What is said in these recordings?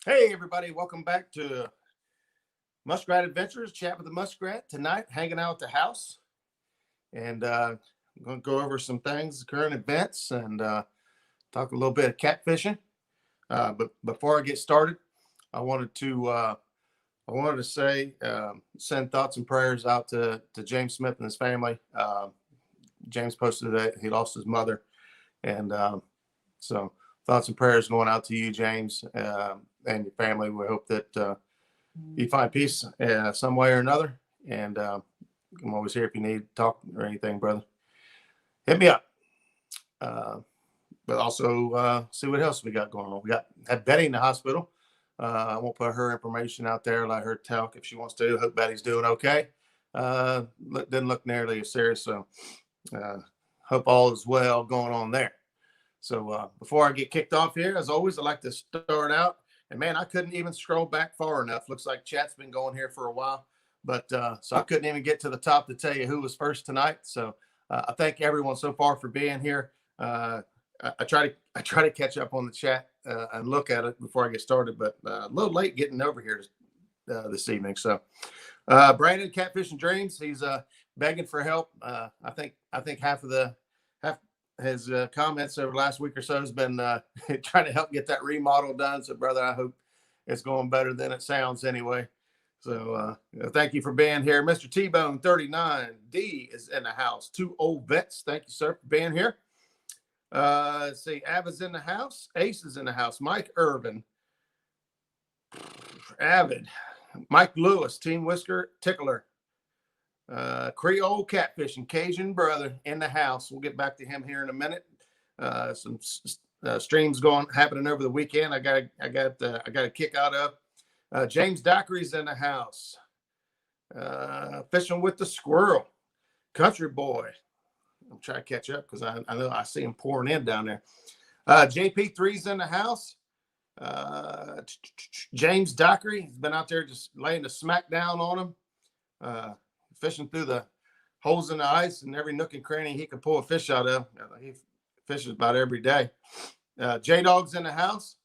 Hey, everybody. Welcome back to Muskrat Adventures, Chat with the Muskrat. Tonight, hanging out at the house. And I'm going to go over some things, current events, and talk a little bit of catfishing. But before I get started, I wanted to say, send thoughts and prayers out to James Smith and his family. James posted that he lost his mother. And so thoughts and prayers going out to you, James, and your family. We hope that you find peace some way or another. And I'm always here if you need to talk or anything, brother. Hit me up. But also see what else we got going on. We had Betty in the hospital. I won't put her information out there. Let her talk if she wants to. Hope Betty's doing okay. Didn't look nearly as serious. So hope all is well going on there. So before I get kicked off here, as always, I'd like to start out. And man, I couldn't even scroll back far enough. Looks like chat's been going here for a while. But so I couldn't even get to the top to tell you who was first tonight. So I thank everyone so far for being here. I try to catch up on the chat and look at it before I get started, but a little late getting over here this evening. So Brandon, Catfishing Dreams, he's begging for help. I think half his comments over the last week or so has been trying to help get that remodel done. So brother, I hope it's going better than it sounds anyway. So thank you for being here. Mr. T-Bone 39D is in the house. 2 old vets. Thank you, sir, for being here. Let's see, Avid's in the house. Ace is in the house. Mike Irvin. Avid. Mike Lewis, Team Whisker Tickler. Creole Catfishing, Cajun Brother in the house. We'll get back to him here in a minute. Some streams happening over the weekend. I got a kick out of. James Dockery's in the house. Fishing with the Squirrel, Country Boy. I'm trying to catch up because I know I see him pouring in down there. JP3's in the house. James Dockery, he's been out there just laying the smack down on him. Fishing through the holes in the ice and every nook and cranny he can pull a fish out of. He fishes about every day. J-Dog's in the house.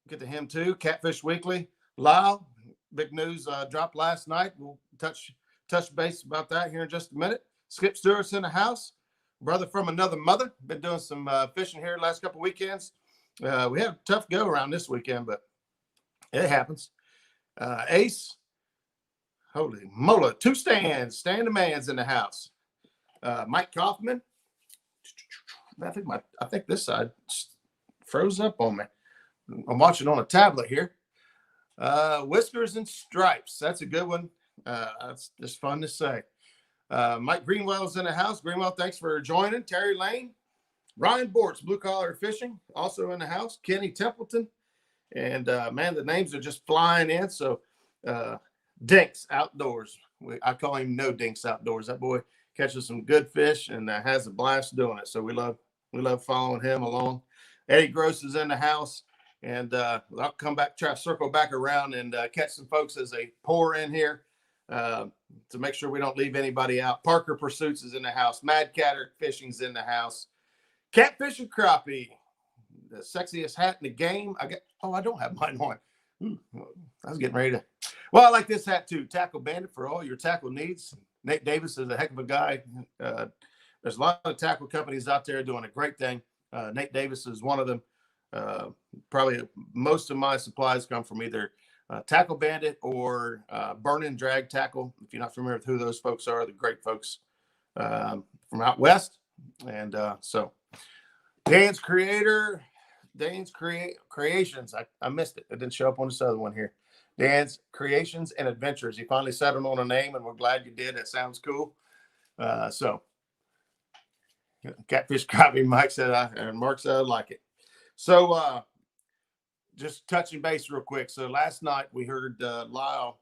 Get to him too. Catfish Weekly. Lyle, big news dropped last night. We'll touch base about that here in just a minute. Skip Stewart's in the house. Brother from another mother. Been doing some fishing here the last couple of weekends. We had a tough go around this weekend, but it happens. Ace. Holy moly. 2 stands. Stand the man's in the house. Mike Kaufman. I think this side froze up on me. I'm watching on a tablet here. Whiskers and Stripes. That's a good one. That's just fun to say. Mike Greenwell's in the house. Greenwell, thanks for joining. Terry Lane. Ryan Bortz, Blue Collar Fishing, also in the house. Kenny Templeton. And, man, the names are just flying in. So, Dinks Outdoors. I call him No Dinks Outdoors. That boy catches some good fish and has a blast doing it. So we love following him along. Eddie Gross is in the house, and I'll try to circle back around and catch some folks as they pour in here to make sure we don't leave anybody out. Parker Pursuits is in the house. Mad Catter Fishing's in the house. Catfish and Crappie, the sexiest hat in the game. I don't have mine on. I was getting ready to. Well, I like this hat too. Tackle Bandit for all your tackle needs. Nate Davis is a heck of a guy. There's a lot of tackle companies out there doing a great thing. Nate Davis is one of them. Probably most of my supplies come from either Tackle Bandit or Burn and Drag Tackle. If you're not familiar with who those folks are, the great folks from out west. And so Dan's Creations. I missed it. It didn't show up on this other one here. Dan's Creations and Adventures. You finally settled on a name, and we're glad you did. That sounds cool. So Catfish Crappie, Mike said, and Mark said, I like it. So just touching base real quick. So last night we heard Lyle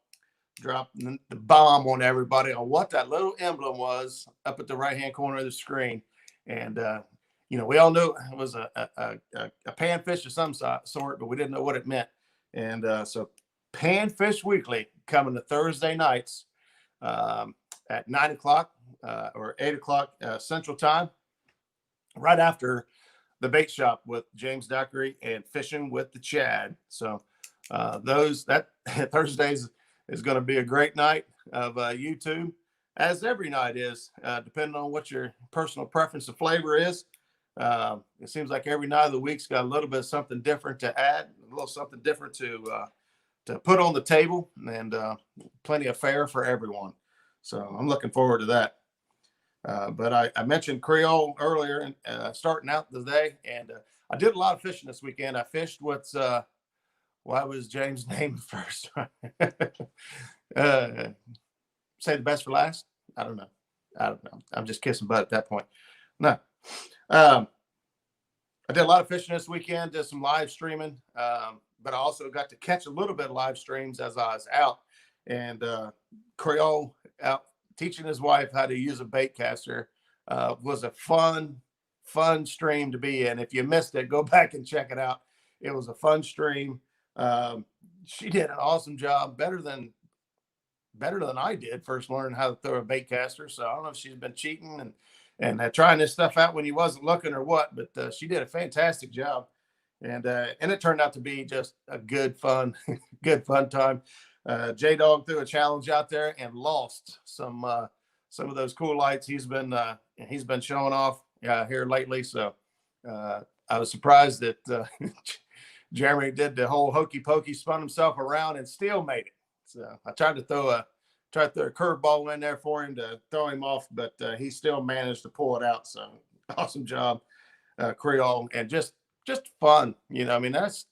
drop the bomb on everybody on what that little emblem was up at the right-hand corner of the screen. And, we all knew it was a panfish of some sort, but we didn't know what it meant. And so Panfish Weekly coming to Thursday nights at 9 o'clock or 8 o'clock Central Time, right after the bait shop with James Dockery and Fishing with the Chad. So that Thursdays is going to be a great night of YouTube, as every night is, depending on what your personal preference of flavor is. It seems like every night of the week's got a little bit of something different to add, a little something different to put on the table, and plenty of fare for everyone. So I'm looking forward to that. But I mentioned Creole earlier, starting out the day, and I did a lot of fishing this weekend. I fished what's why was James named first? Say the best for last? I don't know. I'm just kissing butt at that point. No. I did a lot of fishing this weekend, did some live streaming, but I also got to catch a little bit of live streams as I was out. And Creole out teaching his wife how to use a bait caster was a fun stream to be in. If you missed it, go back and check it out. It was a fun stream. She did an awesome job, better than I did first learning how to throw a bait caster. So I don't know if she's been cheating and trying this stuff out when he wasn't looking or what, but she did a fantastic job. And it turned out to be just a good fun time. J-Dog threw a challenge out there and lost some of those cool lights he's been showing off here lately. So I was surprised that Jeremy did the whole hokey pokey, spun himself around and still made it. So I tried to throw a curveball in there for him to throw him off, but he still managed to pull it out. So awesome job, Creole, and just fun. I mean, that's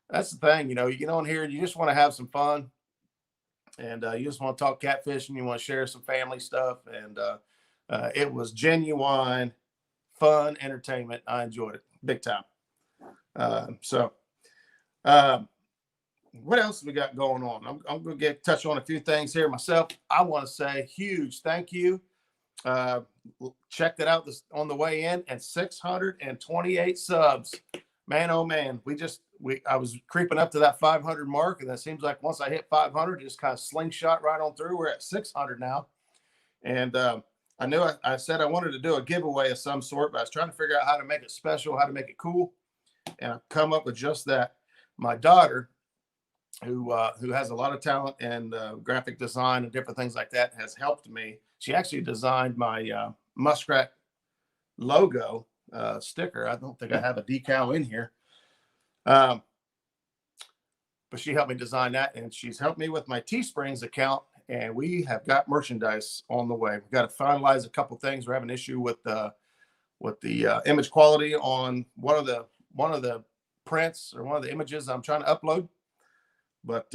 the thing. You get on here, you just want to have some fun, and you just want to talk catfishing. You want to share some family stuff, and it was genuine, fun entertainment. I enjoyed it big time. What else we got going on? I'm going to touch on a few things here myself. I want to say huge thank you. Checked it out on the way in, and 628 subs. Man, oh man, I was creeping up to that 500 mark, and it seems like once I hit 500, it just kind of slingshot right on through. We're at 600 now, and I knew I said I wanted to do a giveaway of some sort, but I was trying to figure out how to make it special, how to make it cool, and I've come up with just that. My daughter, who has a lot of talent in graphic design and different things like that, has helped me. She actually designed my Muskrat logo sticker. I don't think I have a decal in here. But she helped me design that, and she's helped me with my Teesprings account, and we have got merchandise on the way. We've got to finalize a couple things. We're having an issue with the image quality on one of the prints or one of the images I'm trying to upload. But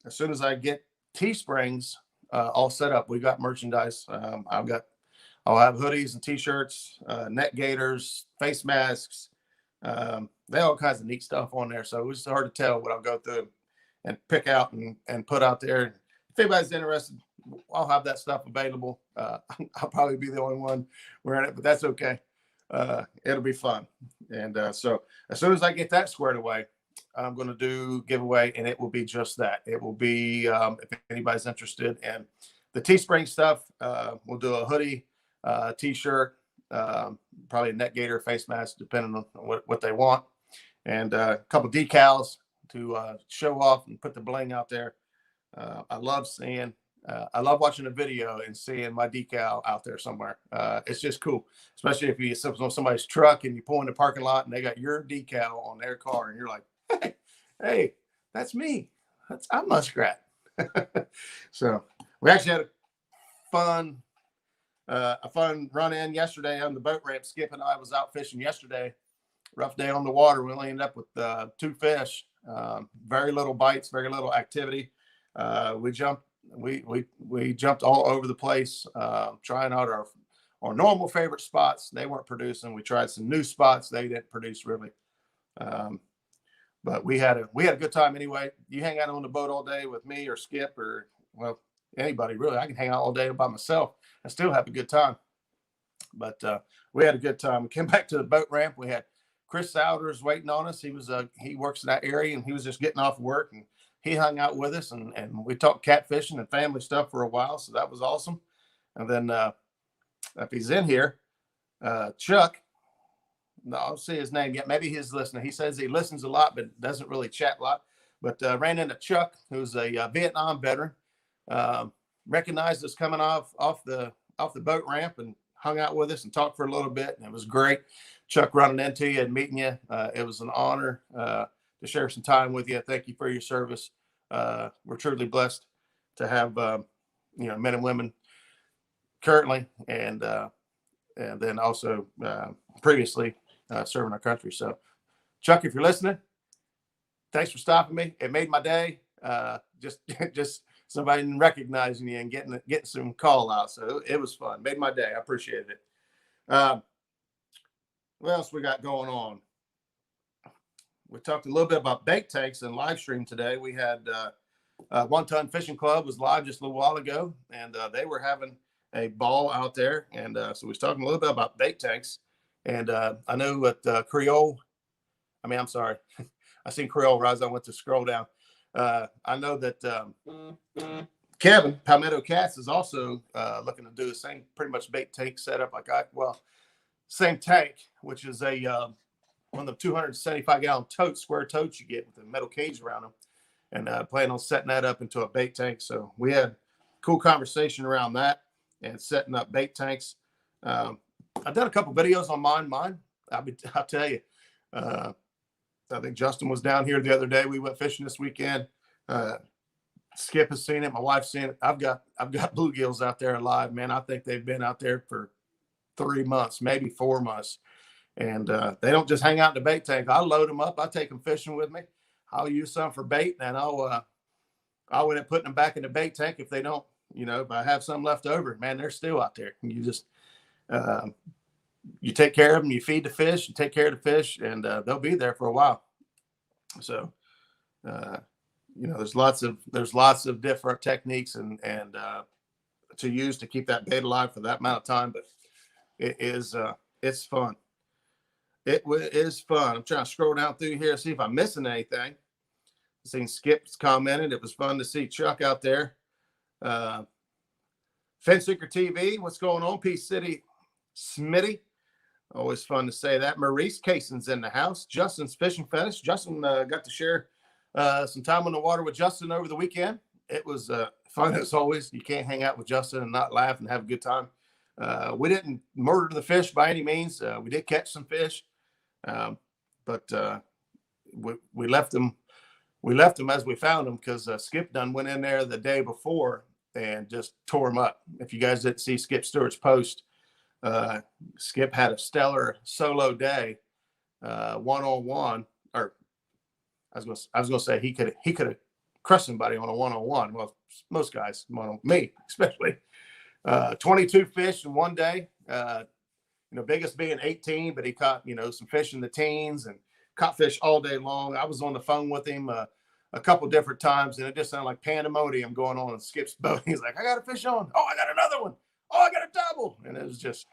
as soon as I get Teesprings all set up, we got merchandise. I'll have hoodies and t-shirts, neck gaiters, face masks. They have all kinds of neat stuff on there. So it's hard to tell what I'll go through and pick out and put out there. If anybody's interested, I'll have that stuff available. I'll probably be the only one wearing it, but that's okay. It'll be fun. And so as soon as I get that squared away, I'm going to do giveaway, and it will be just that. It will be, if anybody's interested in the Teespring stuff, we'll do a hoodie, t-shirt, probably a neck gaiter, face mask, depending on what they want, and a couple decals to show off and put the bling out there. I love watching a video and seeing my decal out there somewhere. It's just cool, especially if you sit on somebody's truck and you pull in the parking lot and they got your decal on their car, and you're like, hey, that's me. I'm Muskrat. So we actually had a fun run in yesterday on the boat ramp. Skip and I was out fishing yesterday. Rough day on the water. We only ended up with 2 fish. Very little bites, very little activity. We jumped all over the place, trying out our normal favorite spots. They weren't producing. We tried some new spots. They didn't produce really. But we had a good time anyway. You hang out on the boat all day with me or Skip or, well, anybody really. I can hang out all day by myself and still have a good time. But we had a good time. We came back to the boat ramp. We had Chris Souders waiting on us. He works in that area, and he was just getting off work, and he hung out with us, and we talked catfishing and family stuff for a while. So that was awesome. And then if he's in here, Chuck, no, I don't see his name yet. Maybe he's listening. He says he listens a lot, but doesn't really chat a lot. but ran into Chuck, who's a Vietnam veteran. Recognized us coming off the boat ramp and hung out with us and talked for a little bit, and it was great. Chuck, running into you and meeting you, it was an honor to share some time with you. Thank you for your service. We're truly blessed to have men and women currently, and then also previously serving our country. So, Chuck, if you're listening, thanks for stopping me. It made my day. Just somebody recognizing you and getting some call out. So it was fun. Made my day. I appreciated it. What else we got going on? We talked a little bit about bait tanks and live stream today. We had 1 Ton Fishing Club was live just a little while ago, and they were having a ball out there. And so we was talking a little bit about bait tanks. And I know what Creole, I'm sorry. I seen Creole rise. I went to scroll down. I know that Kevin, Palmetto Cats, is also looking to do the same pretty much bait tank setup same tank, which is a one of the 275-gallon totes, square totes you get with a metal cage around them, and plan on setting that up into a bait tank. So we had a cool conversation around that and setting up bait tanks. I've done a couple videos on mine. I'll tell you. I think Justin was down here the other day. We went fishing this weekend. Skip has seen it. My wife's seen it. I've got bluegills out there alive, man. I think they've been out there for 3 months, maybe 4 months. And they don't just hang out in the bait tank. I load them up. I take them fishing with me. I'll use some for bait, and I'll end up putting them back in the bait tank if they don't, if I have some left over. Man, they're still out there. You just you take care of them, you feed the fish, you take care of the fish, and they'll be there for a while. So, there's lots of different techniques and to use to keep that bait alive for that amount of time. But it's fun. It is fun. I'm trying to scroll down through here, see if I'm missing anything. I've seen Skip's commented. It was fun to see Chuck out there. Fenseeker TV, what's going on? Peace City Smitty. Always fun to say that. Maurice Cason's in the house. Justin's fishing fetish. Justin got to share some time on the water with Justin over the weekend. It was fun as always. You can't hang out with Justin and not laugh and have a good time. We didn't murder the fish by any means. We did catch some fish, but we left them. We left them as we found them because Skip done went in there the day before and just tore them up. If you guys didn't see Skip Stewart's post, Skip had a stellar solo day, one-on-one. Or I was gonna say he could have crushed somebody on a one-on-one. Well, most guys, me especially. 22 fish in one day. Biggest being 18, but he caught some fish in the teens and caught fish all day long. I was on the phone with him a couple different times, and it just sounded like pandemonium going on in Skip's boat. He's like, I got a fish on. Oh, I got another one. Oh, I got a double. And it was just,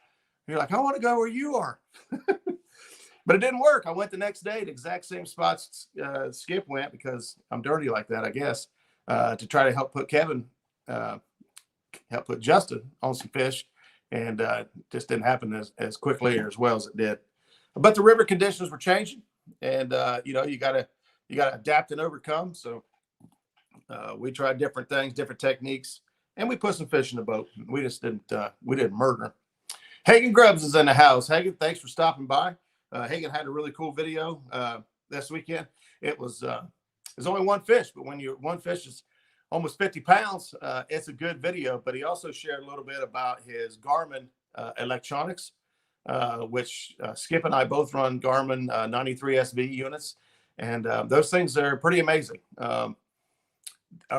you're like, I want to go where you are. But it didn't work. I went the next day, the exact same spots Skip went, because I'm dirty like that, I guess, to try to help put Justin on some fish, and just didn't happen as quickly or as well as it did. But the river conditions were changing, and you gotta adapt and overcome. So we tried different things, different techniques, and we put some fish in the boat. We just didn't murder. Hagen Grubbs is in the house. Hagen, thanks for stopping by. Hagen had a really cool video this weekend. It was there's only one fish, but when one fish is almost 50 pounds, it's a good video. But he also shared a little bit about his Garmin electronics, which Skip and I both run Garmin 93 SV units, and those things are pretty amazing.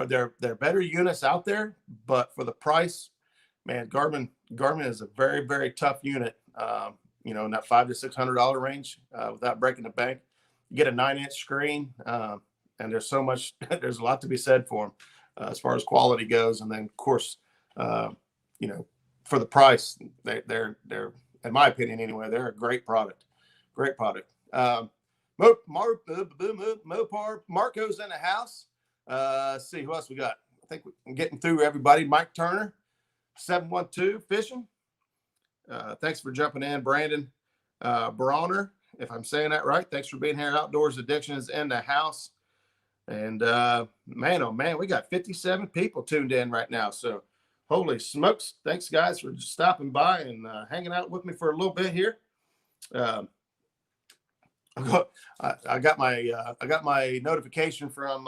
They're better units out there, but for the price, man, Garmin is a very, very tough unit. In that $500 to $600 range, without breaking the bank. You get a 9-inch screen, and there's a lot to be said for them as far as quality goes. And then, of course, for the price, they're in my opinion anyway, they're a great product. Great product. Mopar Marco's in the house. Let's see who else we got. I think we're getting through everybody. Mike Turner, 712 Fishing. Thanks for jumping in, Brandon Bronner, if I'm saying that right. Thanks for being here. Outdoors Addiction is in the house. And man, oh man, we got 57 people tuned in right now. So holy smokes. Thanks guys for just stopping by and hanging out with me for a little bit here. I got my notification from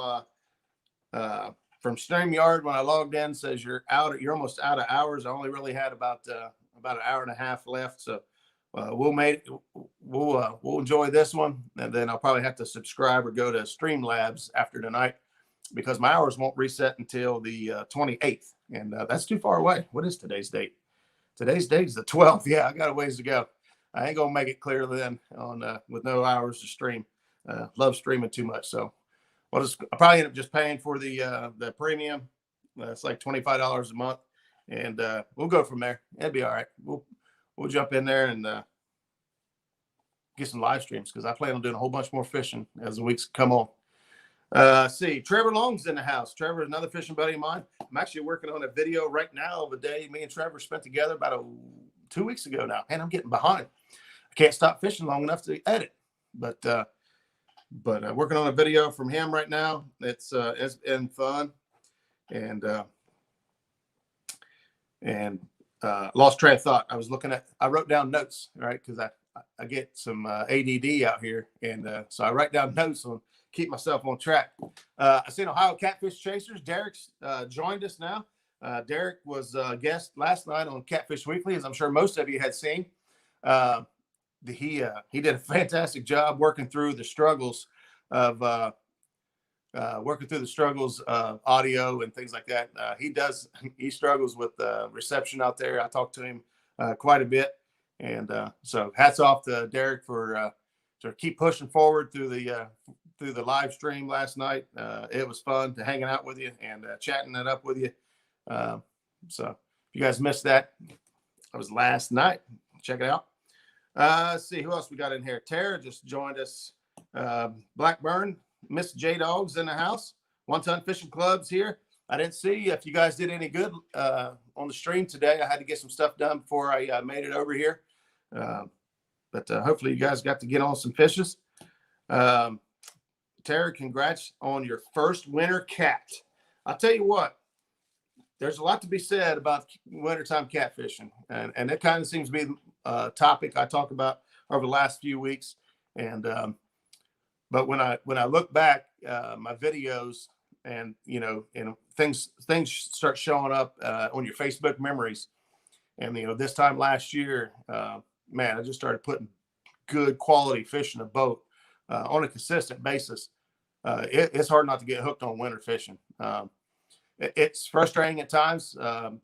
StreamYard when I logged in. Says you're almost out of hours. I only really had about an hour and a half left. So we'll enjoy this one, and then I'll probably have to subscribe or go to Streamlabs after tonight because my hours won't reset until the 28th, and that's too far away. What is today's date? Today's date is the 12th. Yeah, I got a ways to go. I ain't gonna make it clear then on with no hours to stream. Love streaming too much, so I'll probably end up just paying for the premium. It's like $25 a month, and we'll go from there. It'll be all right. We'll jump in there and get some live streams because I plan on doing a whole bunch more fishing as the weeks come on. See, Trevor Long's in the house. Trevor is another fishing buddy of mine. I'm actually working on a video right now of a day me and Trevor spent together about 2 weeks ago now. And I'm getting behind. I can't stop fishing long enough to edit. But working on a video from him right now. It's been fun. And lost train of thought. I wrote down notes, right? Because I get some ADD out here. And so I write down notes on keep myself on track. I seen Ohio Catfish Chasers. Derek's joined us now. Derek was a guest last night on Catfish Weekly, as I'm sure most of you had seen. He did a fantastic job working through the struggles of audio and things like that. He struggles with reception out there. I talked to him quite a bit, and so hats off to Derek for keep pushing forward through the live stream last night. It was fun to hanging out with you and chatting it up with you. So if you guys missed that, that was last night. Check it out. Let's see who else we got in here. Tara just joined us. Blackburn, Miss J Dogs in the house. One Ton Fishing Club's here. I didn't see if you guys did any good on the stream today. I had to get some stuff done before I made it over here. But hopefully you guys got to get on some fishes. Tara, congrats on your first winter cat. I'll tell you what, there's a lot to be said about wintertime catfishing. And it kind of seems to be a topic I talk about over the last few weeks. And but when I look back, my videos and things start showing up on your Facebook memories. And this time last year, man, I just started putting good quality fish in a boat on a consistent basis. It's hard not to get hooked on winter fishing. It's frustrating at times.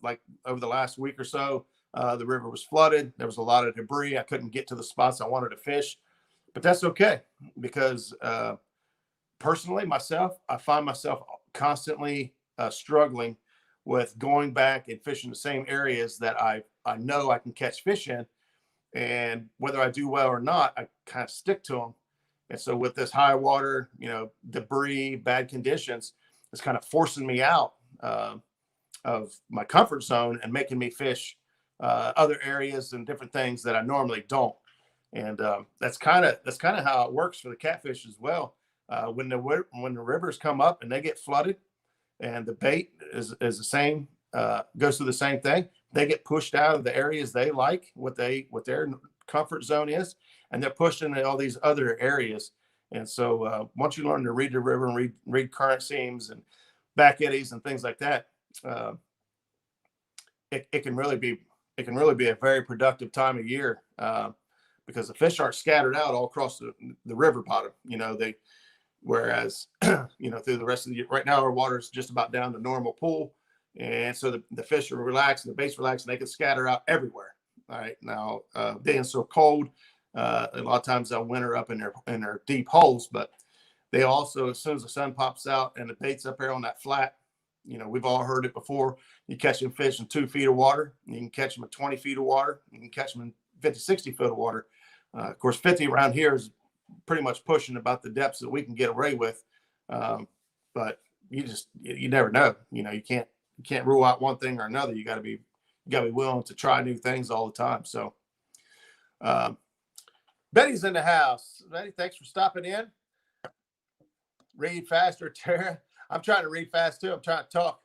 Like over the last week or so, the river was flooded. There was a lot of debris. I couldn't get to the spots I wanted to fish, but that's okay because personally, I find myself constantly struggling with going back and fishing the same areas that I know I can catch fish in. And whether I do well or not, I kind of stick to them. And so with this high water, debris, bad conditions, it's kind of forcing me out of my comfort zone and making me fish other areas and different things that I normally don't. And that's kind of how it works for the catfish as well. When the rivers come up and they get flooded, and the bait is the same, goes through the same thing. They get pushed out of the areas they like, what their comfort zone is, and they're pushed into all these other areas. And so once you learn to read the river and read current seams and back eddies and things like that, it can really be a very productive time of year because the fish aren't scattered out all across the river bottom. Whereas through the rest of the year, right now our water is just about down to normal pool, and so the fish are relaxed and the bait's relaxed and they can scatter out everywhere. All right, now being so cold, a lot of times they'll winter up in their deep holes, but they also, as soon as the sun pops out and the bait's up there on that flat, we've all heard it before. You catch them fish in 2 feet of water, you can catch them in 20 feet of water, you can catch them in 50, 60 foot of water. Of course, 50 around here is pretty much pushing about the depths that we can get away with. But you never know. You can't rule out one thing or another. You gotta be willing to try new things all the time. So Betty's in the house. Betty, thanks for stopping in. read faster, Tara. I'm trying to read fast too. I'm trying to talk.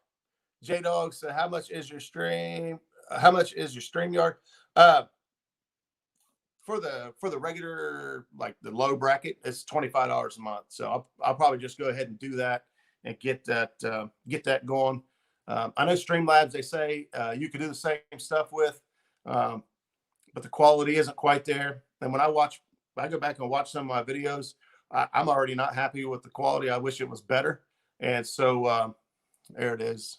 J-Dog said, how much is your stream? How much is your StreamYard? For the regular, like the low bracket, it's $25 a month. So I'll probably just go ahead and do that and get that going. I know Streamlabs, they say you can do the same stuff with, but the quality isn't quite there. And when I go back and watch some of my videos, I'm already not happy with the quality. I wish it was better. And so there it is.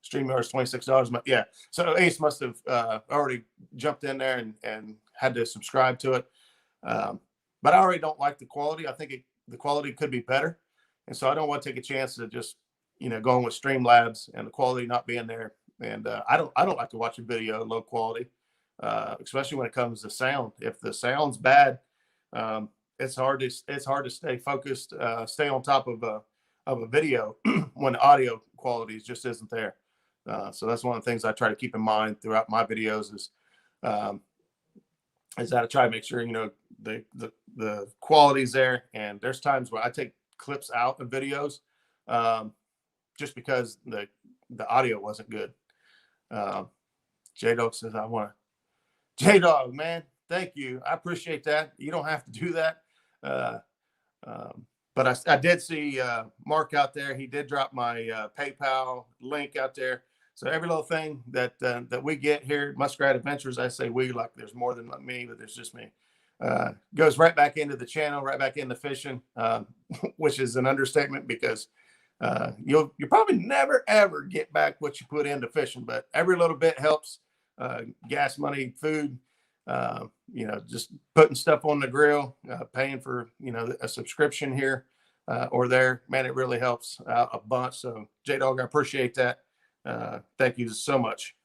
StreamYard is $26 a month. Yeah. So Ace must have already jumped in there and had to subscribe to it. But I already don't like the quality. I think the quality could be better. And so I don't want to take a chance of just, going with Streamlabs and the quality not being there. And I don't like to watch a video low quality, especially when it comes to sound. If the sound's bad, it's hard to stay focused, stay on top of a video when the audio quality just isn't there. So that's one of the things I try to keep in mind throughout my videos is that I try to make sure, the quality's there. And there's times where I take clips out of videos just because the audio wasn't good. J-Dog says, J-Dog, man, thank you. I appreciate that. You don't have to do that. But I did see Mark out there. He did drop my PayPal link out there. So every little thing that we get here at Muskrat Adventures, I say we, like there's more than me, but there's just me, goes right back into the channel, right back into fishing, which is an understatement because you'll probably never, ever get back what you put into fishing, but every little bit helps. Gas money, food, just putting stuff on the grill, paying for, a subscription here or there, man, it really helps out a bunch. So J-Dog, I appreciate that. Thank you so much.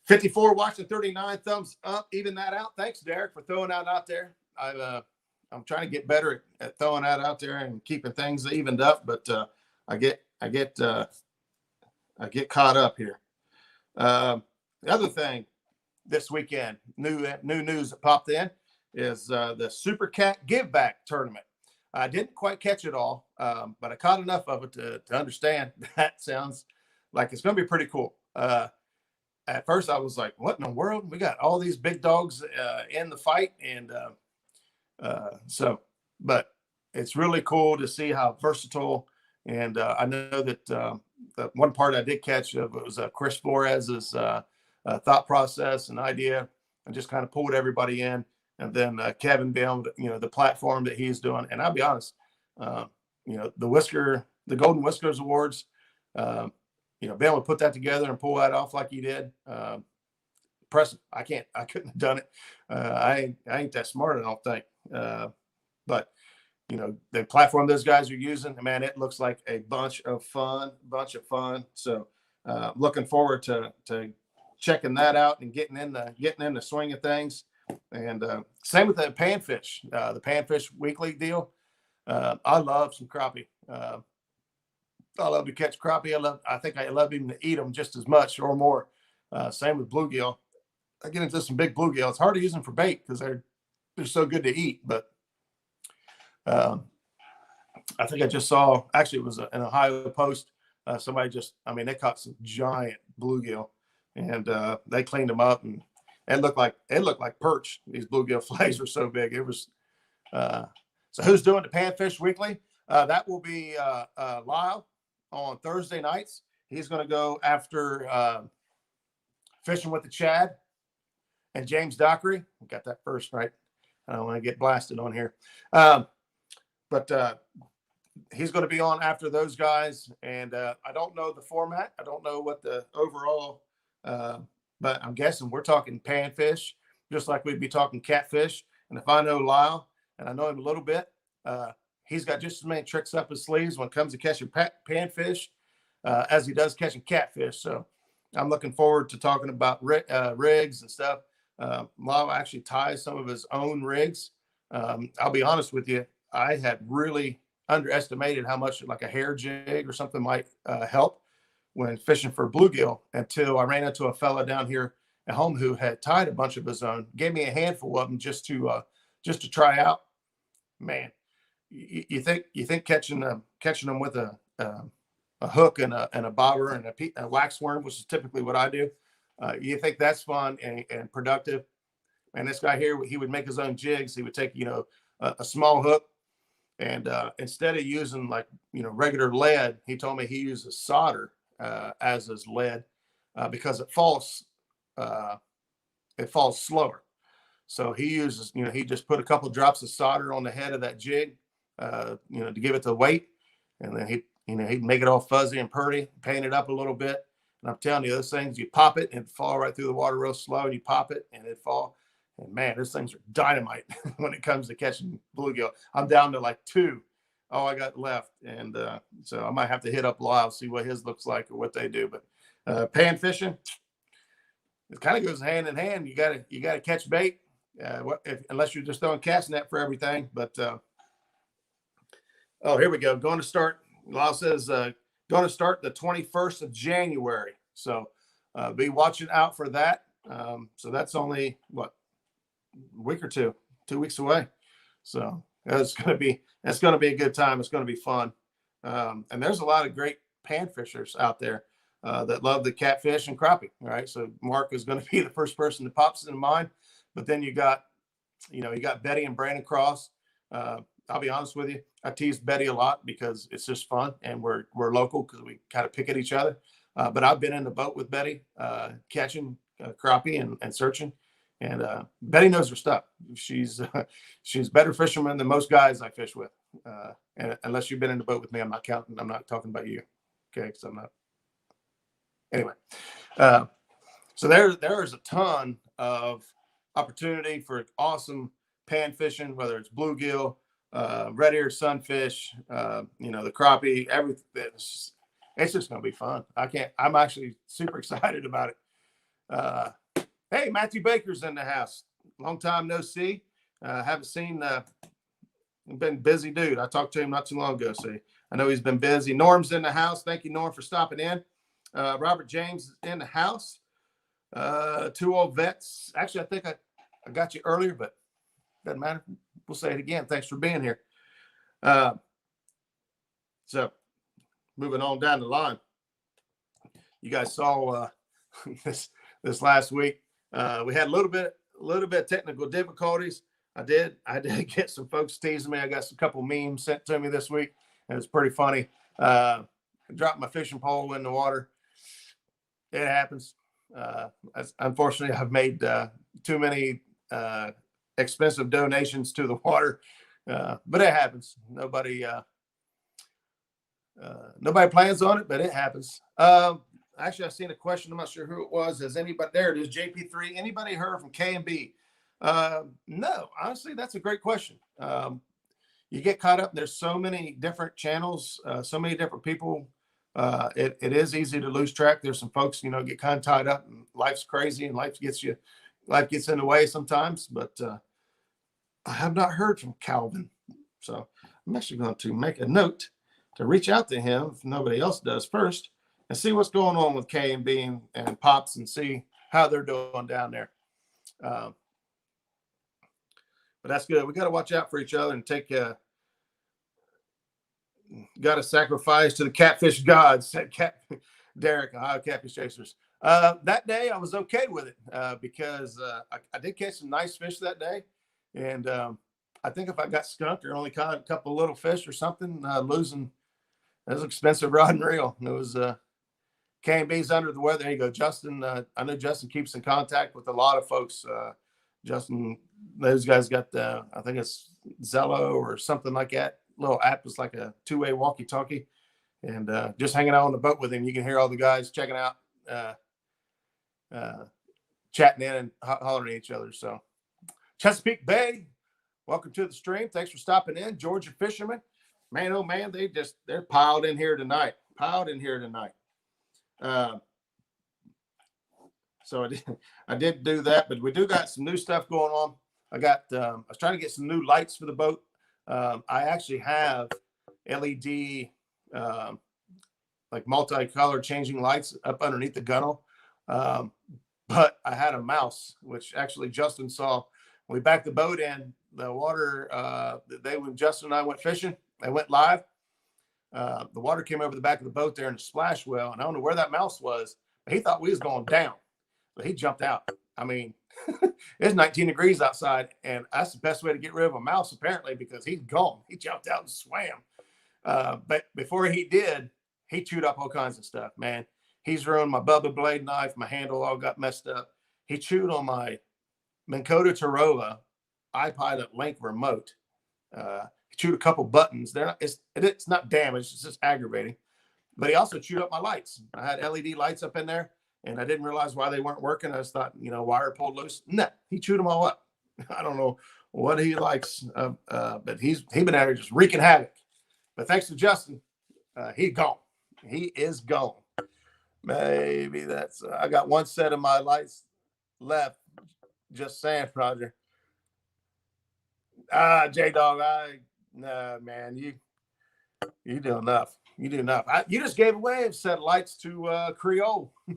54 watching, 39 thumbs up, even that out. Thanks, Derek, for throwing that out there. I'm trying to get better at throwing that out there and keeping things evened up, but I get caught up here. The other thing this weekend, new news that popped in is the Super Cat Give Back tournament. I didn't quite catch it all, but I caught enough of it to understand that sounds like it's going to be pretty cool. At first, I was like, what in the world? We got all these big dogs in the fight. And but it's really cool to see how versatile. And I know that the one part I did catch of it was Chris Flores's thought process and idea, and just kind of pulled everybody in. And then Kevin Bell, the platform that he's doing. And I'll be honest, the Golden Whiskers Awards, being able to put that together and pull that off like he did, impressive. I couldn't have done it. I ain't that smart, I don't think. But the platform those guys are using, man, it looks like a bunch of fun. So looking forward to checking that out and getting in the swing of things. And same with the Panfish, the Panfish weekly deal. I love some crappie. I love to catch crappie. I think I love even to eat them just as much or more. Same with bluegill. I get into some big bluegill. It's hard to use them for bait because they're so good to eat. But I think I just saw, actually it was an Ohio post. Somebody they caught some giant bluegill, and they cleaned them up, and it looked like perch. These bluegill fillets were so big. It was so who's doing the Panfish weekly? That will be Lyle on Thursday nights. He's going to go after Fishing with the Chad and James Dockery. Got that first right. I don't want to get blasted on here. But he's going to be on after those guys. And I don't know the format. I don't know what the overall, but I'm guessing we're talking panfish, just like we'd be talking catfish. And if I know Lyle, and I know him a little bit, he's got just as many tricks up his sleeves when it comes to catching panfish as he does catching catfish. So I'm looking forward to talking about rigs and stuff. Lyle actually ties some of his own rigs. I'll be honest with you. I had really underestimated how much like a hair jig or something might help when fishing for bluegill, until I ran into a fella down here at home who had tied a bunch of his own, gave me a handful of them just to try out. man, you think catching them with a hook and a bobber and a wax worm, which is typically what I do. You think that's fun and productive. And this guy here, he would make his own jigs. He would take, a small hook, and instead of using like, regular lead, he told me he uses solder as his lead because it falls slower. So he uses, he just put a couple drops of solder on the head of that jig, to give it the weight. And then he'd make it all fuzzy and pretty, paint it up a little bit. And I'm telling you, those things, you pop it and it'd fall right through the water real slow, and you pop it and it'd fall. And man, those things are dynamite when it comes to catching bluegill. I'm down to like 2. All I got left. And so I might have to hit up Lyle, see what his looks like or what they do. But pan fishing, it kind of goes hand in hand. You gotta catch bait. Unless you're just throwing cast net for everything. But oh, here we go. Going to start. Lyle says going to start the 21st of January. So be watching out for that. So that's only what, a week or 2 weeks away. So it's gonna be a good time. It's gonna be fun. And there's a lot of great pan fishers out there that love the catfish and crappie. All right. So Mark is going to be the first person that pops into mind. But then you got Betty and Brandon Cross. I'll be honest with you, I tease Betty a lot because it's just fun, and we're local because we kind of pick at each other. But I've been in the boat with Betty, catching crappie and searching. And Betty knows her stuff. She's better fisherman than most guys I fish with. And unless you've been in the boat with me, I'm not counting. I'm not talking about you. Okay, because I'm not. Anyway, so there's a ton of opportunity for awesome pan fishing, whether it's bluegill, red-eared sunfish, the crappie, everything. It's just going to be fun. I'm actually super excited about it. Hey, Matthew Baker's in the house. Long time no see. Haven't seen, been busy dude. I talked to him not too long ago. So I know he's been busy. Norm's in the house. Thank you, Norm, for stopping in. Robert James is in the house. 2 old vets. Actually, I think I got you earlier, but doesn't matter. We'll say it again. Thanks for being here. So moving on down the line, you guys saw this last week. We had a little bit of technical difficulties. I did get some folks teasing me. I got a couple memes sent to me this week, and it's pretty funny. I dropped my fishing pole in the water. It happens. Unfortunately, I've made too many expensive donations to the water, but it happens. Nobody plans on it, but it happens. Actually, I've seen a question. I'm not sure who it was. Has anybody? There it is. JP3. Anybody heard from K&B? No, honestly, that's a great question. You get caught up. There's so many different channels, so many different people. It is easy to lose track. There's some folks, get kind of tied up, and life's crazy, and life gets in the way sometimes. But I have not heard from Calvin, so I'm actually going to make a note to reach out to him if nobody else does first, and see what's going on with K&B and Pops, and see how they're doing down there. But that's good. We got to watch out for each other and got to sacrifice to the catfish gods, said Derek, Ohio Catfish Chasers. That day I was okay with it because I did catch some nice fish that day. And I think if I got skunked or only caught a couple little fish or something, losing, that was expensive rod and reel. It was K&B's under the weather. There you go, Justin. I know Justin keeps in contact with a lot of folks. Justin, those guys got I think it's Zello or something like that. Little app is like a 2-way walkie-talkie, and just hanging out on the boat with him, you can hear all the guys checking out, chatting in and hollering at each other. So Chesapeake Bay, welcome to the stream. Thanks for stopping in. Georgia fishermen, man, oh man, they're piled in here tonight. So I did do that, but we do got some new stuff going on. I was trying to get some new lights for the boat. I actually have LED, like multicolor changing lights up underneath the gunnel. But I had a mouse, which actually Justin saw when we backed the boat in. the water, when Justin and I went fishing, they went live. The water came over the back of the boat there in the splash well, and I don't know where that mouse was, but he thought we was going down. But he jumped out. I mean, it's 19 degrees outside, and that's the best way to get rid of a mouse, apparently, because he's gone. He jumped out and swam. But before he did, he chewed up all kinds of stuff, man. He's ruined my Bubba blade knife. My handle all got messed up. He chewed on my Minn Kota Torola iPilot Link remote. He chewed a couple buttons. It's not damaged. It's just aggravating. But he also chewed up my lights. I had LED lights up in there, and I didn't realize why they weren't working. I just thought, wire pulled loose. No, he chewed them all up. I don't know what he likes, but he's been out here just wreaking havoc. But thanks to Justin, he's gone. He is gone. Maybe that's. I got one set of my lights left. Just saying, Roger. J-Dog, no, man, you do enough. You do enough. You just gave away a set of lights to Creole a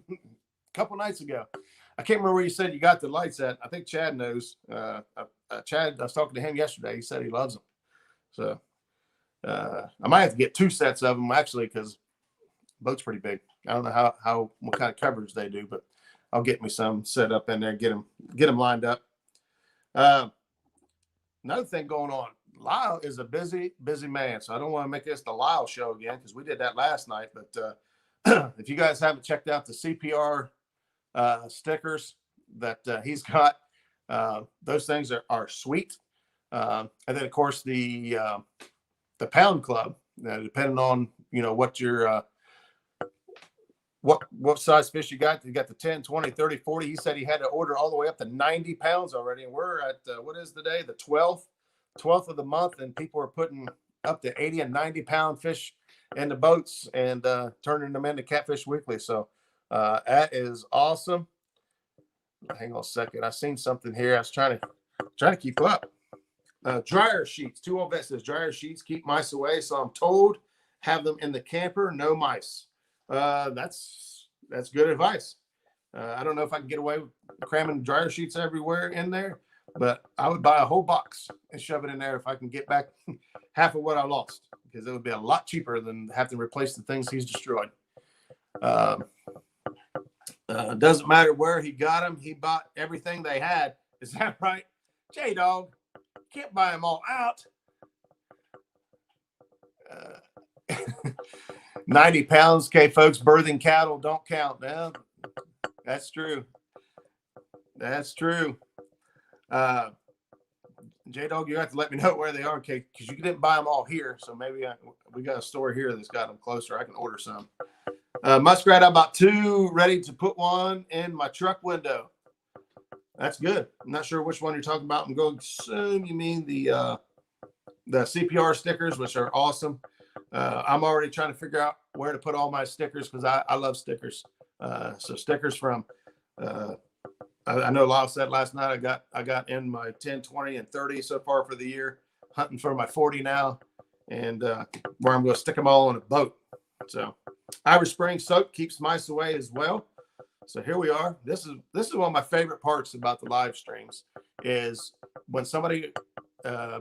couple nights ago. I can't remember where you said you got the lights at. I think Chad knows. Chad, I was talking to him yesterday. He said he loves them. So I might have to get 2 sets of them, actually, because the boat's pretty big. I don't know what kind of coverage they do, but I'll get me some set up in there, get them lined up. Another thing going on, Lyle is a busy man, so I don't want to make this the Lyle show again because we did that last night. But if you guys haven't checked out the CPR stickers that he's got, those things are sweet. And then, of course, the Pound Club, depending on what your what size fish you got. You got the 10, 20, 30, 40. He said he had to order all the way up to 90 pounds already. And we're at, what is the day? The 12th of the month. And people are putting up to 80 and 90 pound fish in the boats and turning them into Catfish Weekly. So that is awesome. Hang on a second. I seen something here. I was trying to keep up. Dryer sheets. 2 old vet says dryer sheets keep mice away. So I'm told have them in the camper, no mice. That's good advice. I don't know if I can get away with cramming dryer sheets everywhere in there, but I would buy a whole box and shove it in there if I can get back half of what I lost, because it would be a lot cheaper than having to replace the things he's destroyed. Doesn't matter where he got them. He bought everything they had. Is that right? J-Dog, can't buy them all out. 90 pounds, okay, folks, birthing cattle don't count. Well, that's true. That's true. J-Dog, you have to let me know where they are, okay, because you didn't buy them all here, so maybe we got a store here that's got them closer. I can order some. Muskrat, I bought 2, ready to put one in my truck window. That's good. I'm not sure which one you're talking about. I'm going to assume you mean the CPR stickers, which are awesome. I'm already trying to figure out where to put all my stickers because I love stickers. So stickers from, I know Lyle said last night I got in my 10, 20, and 30 so far for the year, hunting for my 40 now, and where I'm going to stick them all on a boat. So Irish Spring soap keeps mice away as well. So here we are. This is one of my favorite parts about the live streams is when somebody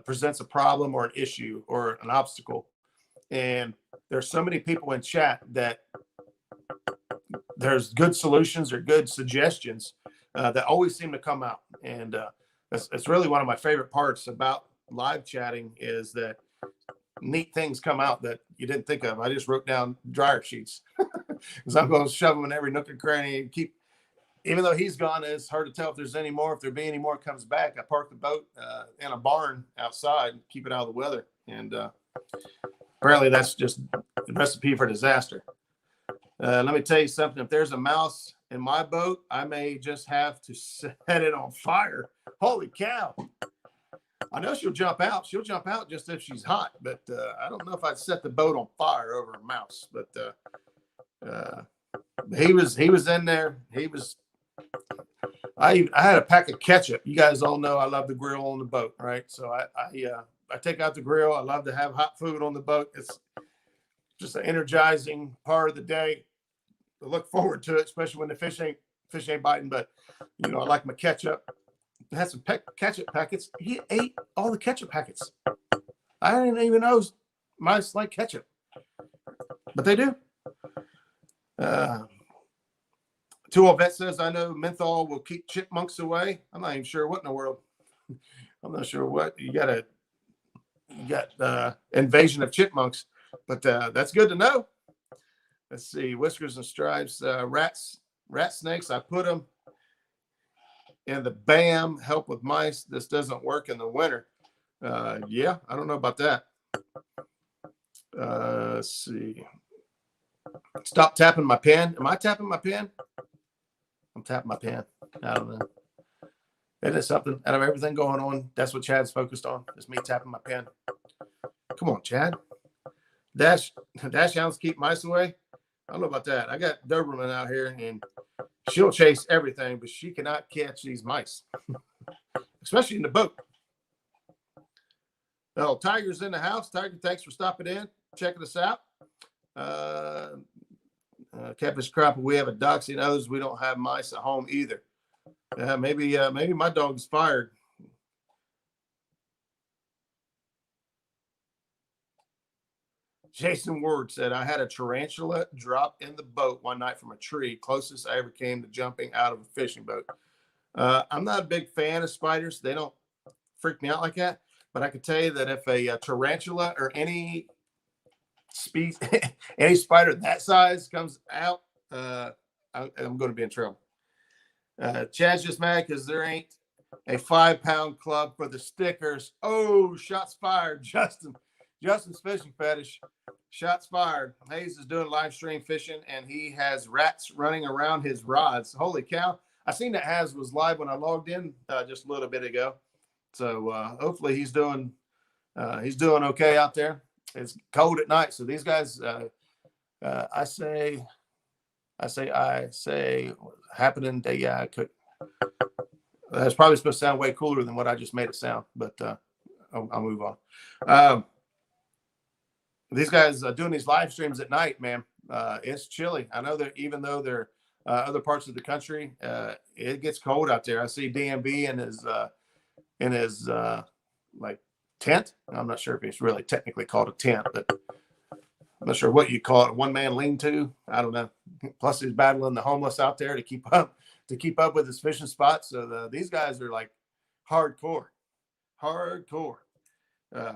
presents a problem or an issue or an obstacle. And there's so many people in chat that there's good solutions or good suggestions that always seem to come out. And it's really one of my favorite parts about live chatting is that neat things come out that you didn't think of. I just wrote down dryer sheets because I'm going to shove them in every nook and cranny and keep, even though he's gone, it's hard to tell if there's any more. If there be any more comes back, I park the boat in a barn outside and keep it out of the weather. And apparently that's just the recipe for disaster. Let me tell you something. If there's a mouse in my boat, I may just have to set it on fire. Holy cow. I know she'll jump out. She'll jump out just if she's hot, but I don't know if I'd set the boat on fire over a mouse. But he was in there. I had a pack of ketchup. You guys all know I love the grill on the boat, right? So I take out the grill. I love to have hot food on the boat. It's just an energizing part of the day. I look forward to it, especially when the fish ain't biting. But I like my ketchup. had some ketchup packets. He ate all the ketchup packets. I didn't even know mice like ketchup, but they do. Two Old Vet says, I know menthol will keep chipmunks away. I'm not even sure what in the world. I'm not sure what you got invasion of chipmunks, but that's good to know. Let's see, whiskers and stripes, rat snakes. I put them in the BAM, help with mice. This doesn't work in the winter. Yeah, I don't know about that. Let's see. Stop tapping my pen. Am I tapping my pen? I'm tapping my pen. I don't know. It is something out of everything going on. That's what Chad's focused on. Is me tapping my pen. Come on, Chad. Dash hounds keep mice away. I don't know about that. I got Doberman out here, and she'll chase everything, but she cannot catch these mice, especially in the boat. Oh, Tiger's in the house. Tiger, thanks for stopping in, checking us out. Catfish Crappie, we have a doxy, and others we don't have mice at home either. Maybe my dog's fired. Jason Ward said, I had a tarantula drop in the boat one night from a tree, closest I ever came to jumping out of a fishing boat. I'm not a big fan of spiders. They don't freak me out like that. But I can tell you that if a tarantula or any species, any spider that size comes out, I'm going to be in trouble. Chad's just mad because there ain't a 5-pound club for the stickers. Oh, shots fired, Justin. Justin's fishing fetish. Shots fired. Hayes is doing live stream fishing, and he has rats running around his rods. Holy cow. I seen that Hayes was live when I logged in just a little bit ago. So hopefully he's doing okay out there. It's cold at night. So these guys, I say happening day. Yeah, I could. That's probably supposed to sound way cooler than what I just made it sound, but I'll move on. These guys doing these live streams at night, man. It's chilly. I know that even though they're other parts of the country, it gets cold out there. I see DMB in his like tent. I'm not sure if it's really technically called a tent, but I'm not sure what you call it. One man lean-to. I don't know. Plus he's battling the homeless out there to keep up with his fishing spots. So these guys are like hardcore.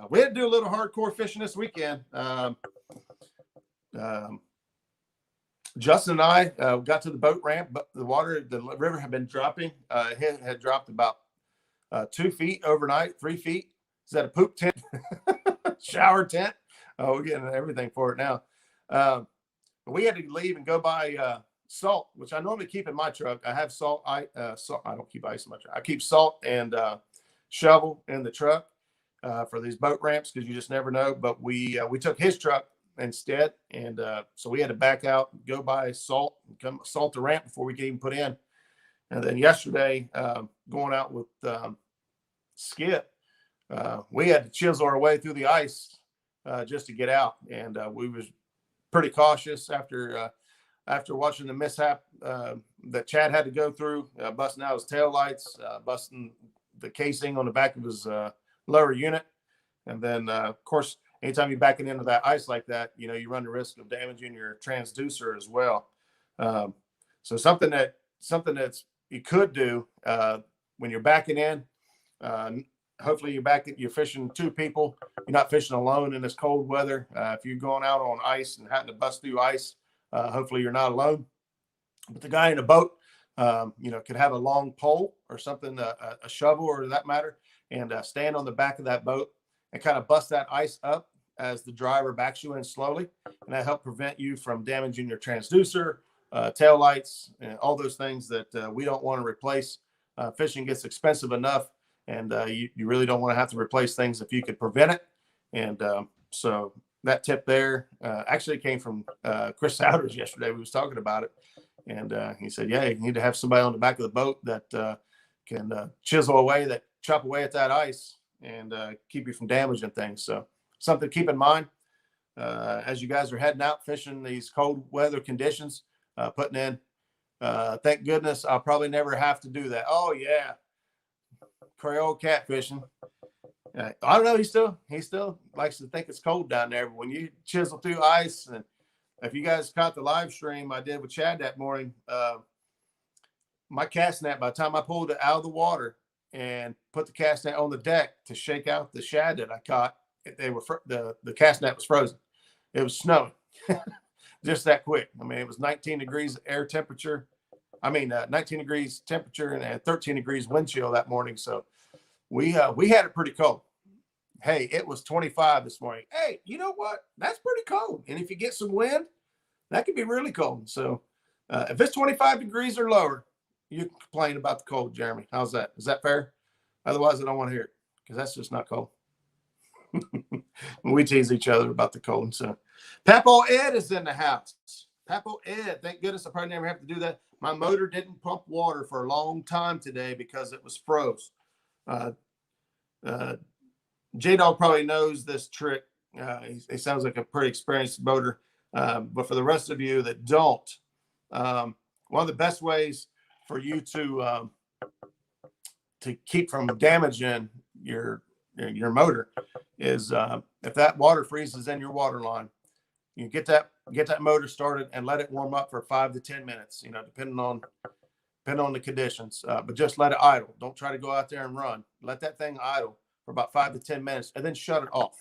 We had to do a little hardcore fishing this weekend. Justin and I got to the boat ramp, but the river had been dropping. It had dropped about 2 feet overnight, 3 feet. Is that a poop tent? Shower tent? Oh, we're getting everything for it now. We had to leave and go buy salt, which I normally keep in my truck. I have salt. I don't keep ice in my truck. I keep salt and shovel in the truck for these boat ramps because you just never know. But we took his truck instead, and so we had to back out, go buy salt, and come salt the ramp before we could even put in. And then yesterday, going out with Skip, we had to chisel our way through the ice just to get out, and we was pretty cautious after watching the mishap that Chad had to go through, busting out his tail lights, busting the casing on the back of his lower unit, and then of course, anytime you're backing into that ice like that, you run the risk of damaging your transducer as well. So something that's you could do when you're backing in. Hopefully you're fishing 2 people. You're not fishing alone in this cold weather. If you're going out on ice and having to bust through ice, hopefully you're not alone. But the guy in the boat, could have a long pole or something, a shovel or that matter, and stand on the back of that boat and kind of bust that ice up as the driver backs you in slowly. And that help prevent you from damaging your transducer, tail lights, and all those things that we don't want to replace. Fishing gets expensive enough. And you really don't want to have to replace things if you could prevent it. And so that tip there actually came from Chris Souders yesterday. We was talking about it. And he said, yeah, you need to have somebody on the back of the boat that can chop away at that ice and keep you from damaging things. So something to keep in mind as you guys are heading out fishing these cold weather conditions, putting in, thank goodness I'll probably never have to do that. Oh, yeah. Creole catfishing. I don't know. He still likes to think it's cold down there. But when you chisel through ice, and if you guys caught the live stream I did with Chad that morning, my cast net, by the time I pulled it out of the water and put the cast net on the deck to shake out the shad that I caught, the cast net was frozen. It was snowing just that quick. I mean, it was 19 degrees air temperature. 19 degrees temperature and 13 degrees wind chill that morning. So we had it pretty cold. Hey, it was 25 this morning. Hey, you know what? That's pretty cold. And if you get some wind, that could be really cold. So if it's 25 degrees or lower, you can complain about the cold, Jeremy. How's that? Is that fair? Otherwise, I don't want to hear it because that's just not cold. We tease each other about the cold. So Papo Ed is in the house. Papo Ed, thank goodness I probably never have to do that. My motor didn't pump water for a long time today because it was froze. J-Dog probably knows this trick. He sounds like a pretty experienced boater. But for the rest of you that don't, one of the best ways for you to keep from damaging your motor is if that water freezes in your water line, you get that motor started and let it warm up for 5 to 10 minutes, depending on the conditions, but just let it idle. Don't try to go out there and run. Let that thing idle for about 5 to 10 minutes and then shut it off.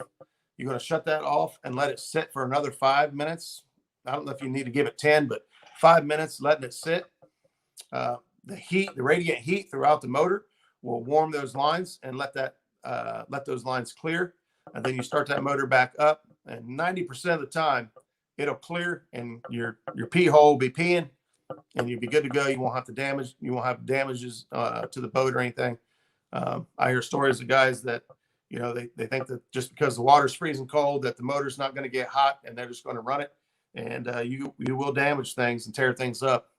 You're going to shut that off and let it sit for another 5 minutes. I don't know if you need to give it 10, but 5 minutes letting it sit. The radiant heat throughout the motor will warm those lines and let those lines clear. And then you start that motor back up, and 90% of the time it'll clear and your pee hole will be peeing and you'll be good to go. You won't have damages to the boat or anything. I hear stories of guys that, they think that just because the water's freezing cold that the motor's not going to get hot and they're just going to run it. And you will damage things and tear things up.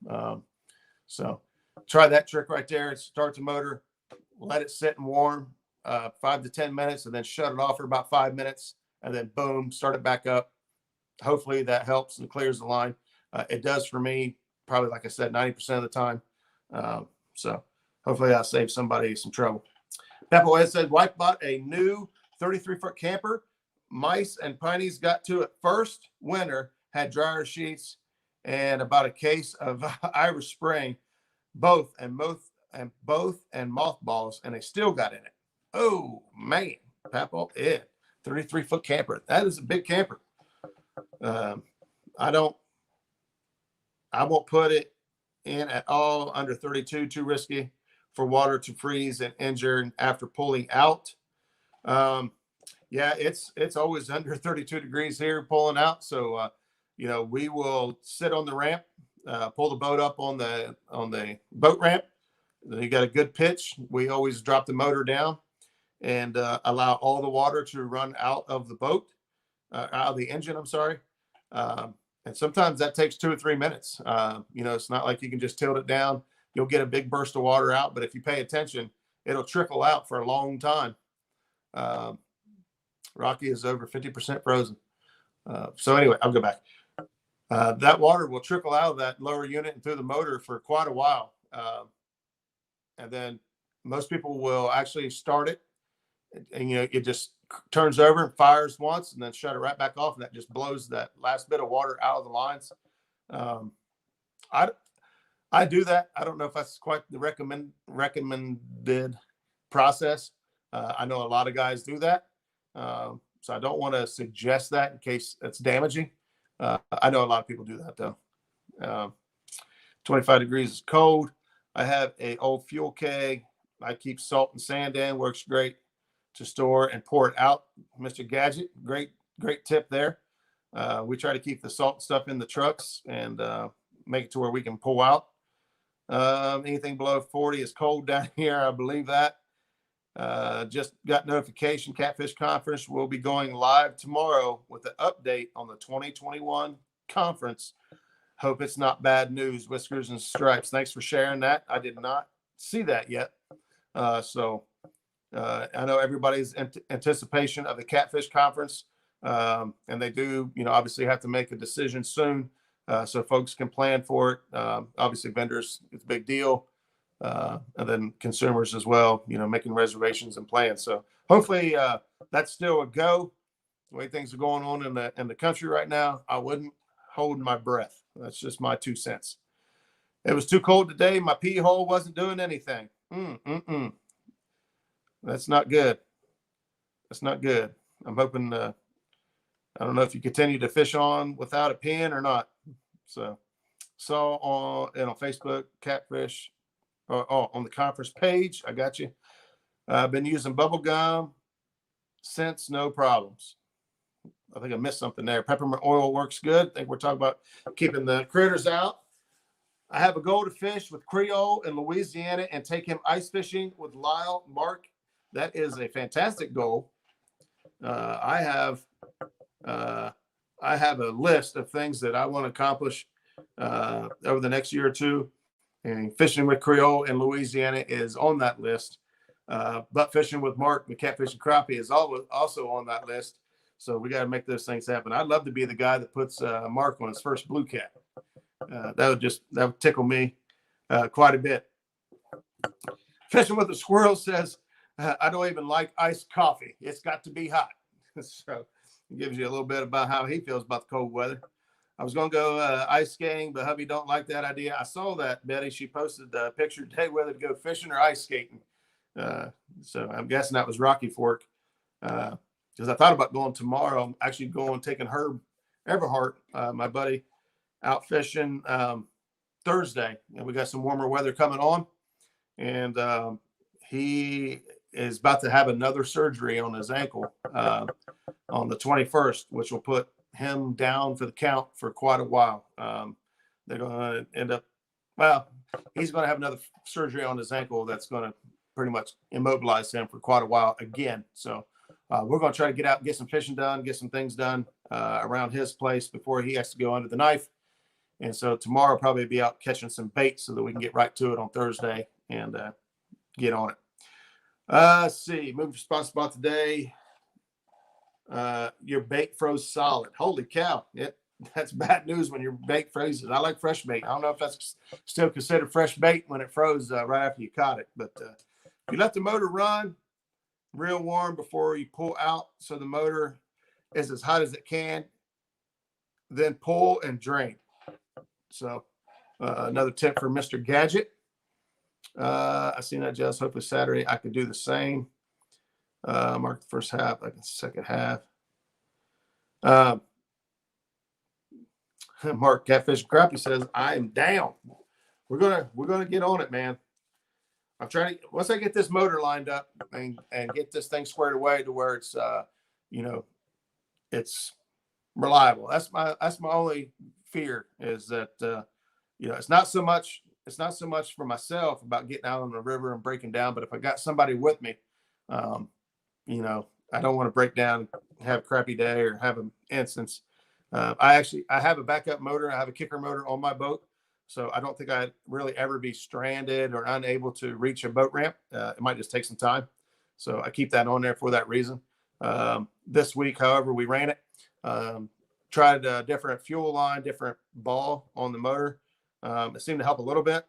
So try that trick right there. Start the motor, let it sit and warm 5 to 10 minutes, and then shut it off for about 5 minutes, and then boom, start it back up. Hopefully that helps and clears the line. It does for me, probably, like I said, 90% of the time. So hopefully I'll save somebody some trouble. Peppo Ed said, wife bought a new 33-foot camper. Mice and Pineys got to it first. Winter had dryer sheets and about a case of Irish Spring, both and mothballs, and they still got in it. Oh man, Peppo Ed, 33-foot camper. That is a big camper. I won't put it in at all under 32. Too risky for water to freeze and injure after pulling out. Yeah, it's always under 32 degrees here pulling out. So, we will sit on the ramp, pull the boat up on the boat ramp. Then you got a good pitch. We always drop the motor down and allow all the water to run out of the boat, out of the engine. I'm sorry. And sometimes that takes 2 or 3 minutes. It's not like you can just tilt it down. You'll get a big burst of water out, but if you pay attention, it'll trickle out for a long time. Rocky is over 50% frozen. So anyway, I'll go back. That water will trickle out of that lower unit and through the motor for quite a while. And then most people will actually start it and it just turns over and fires once and then shut it right back off. And that just blows that last bit of water out of the lines. I do that. I don't know if that's quite the recommended process. I know a lot of guys do that. So I don't want to suggest that in case it's damaging. I know a lot of people do that though. 25 degrees is cold. I have a old fuel keg. I keep salt and sand in. Works great to store and pour it out. Mr. Gadget, great tip there. We try to keep the salt stuff in the trucks and make it to where we can pull out. Anything below 40 is cold down here. I believe that. Just got notification. Catfish Conference will be going live tomorrow with an update on the 2021 conference. Hope it's not bad news. Whiskers and Stripes. Thanks for sharing that. I did not see that yet. So I know everybody's in anticipation of the Catfish Conference. And they do, obviously have to make a decision soon. So folks can plan for it. Obviously vendors, it's a big deal. and then consumers as well, making reservations and plans. So hopefully that's still a go. The way things are going on in the country right now, I wouldn't hold my breath. That's just my 2 cents. It was too cold today. My pee hole wasn't doing anything. That's not good. That's not good. I'm hoping, I don't know if you continue to fish on without a pin or not. So saw on Facebook, Catfish, on the conference page. I got you. I've been using bubble gum since, no problems. I think I missed something there. Peppermint oil works good. I think we're talking about keeping the critters out. I have a goal to fish with Creole in Louisiana and take him ice fishing with Lyle Mark. That is a fantastic goal. I have a list of things that I want to accomplish over the next year or two, and fishing with Creole in Louisiana is on that list. But fishing with Mark, the catfish and crappie, is also on that list. So we got to make those things happen. I'd love to be the guy that puts Mark on his first Bluecat. That would tickle me quite a bit. Fishing with a Squirrel says, I don't even like iced coffee. It's got to be hot. So it gives you a little bit about how he feels about the cold weather. I was going to go ice skating, but hubby don't like that idea. I saw that, Betty. She posted a picture today whether to go fishing or ice skating. So I'm guessing that was Rocky Fork. Because I thought about going tomorrow. I'm actually taking Herb Everhart, my buddy, out fishing Thursday. And we got some warmer weather coming on. And he is about to have another surgery on his ankle on the 21st, which will put him down for the count for quite a while. They're going to end up, he's going to have another surgery on his ankle that's going to pretty much immobilize him for quite a while again. So we're going to try to get out and get some fishing done, get some things done around his place before he has to go under the knife. And so tomorrow I'll probably be out catching some bait so that we can get right to it on Thursday and get on it. Let's see. Moving spot today. Your bait froze solid. Holy cow. That's bad news when your bait freezes. I like fresh bait. I don't know if that's still considered fresh bait when it froze right after you caught it. But if you let the motor run real warm before you pull out so the motor is as hot as it can, then pull and drain. So another tip for Mr. Gadget. I seen that just hopefully Saturday I could do the same. Mark the first half, like the second half. Mark Catfish and Crappie says, I am down. We're gonna get on it, man. I'm trying to, once I get this motor lined up and get this thing squared away to where it's it's reliable. That's my only fear is that it's not so much for myself about getting out on the river and breaking down, but if I got somebody with me, I don't want to break down, have a crappy day or have an instance. I have a backup motor. I have a kicker motor on my boat. So I don't think I'd really ever be stranded or unable to reach a boat ramp. It might just take some time. So I keep that on there for that reason. This week, however, we ran it. Tried a different fuel line, different ball on the motor. It seemed to help a little bit.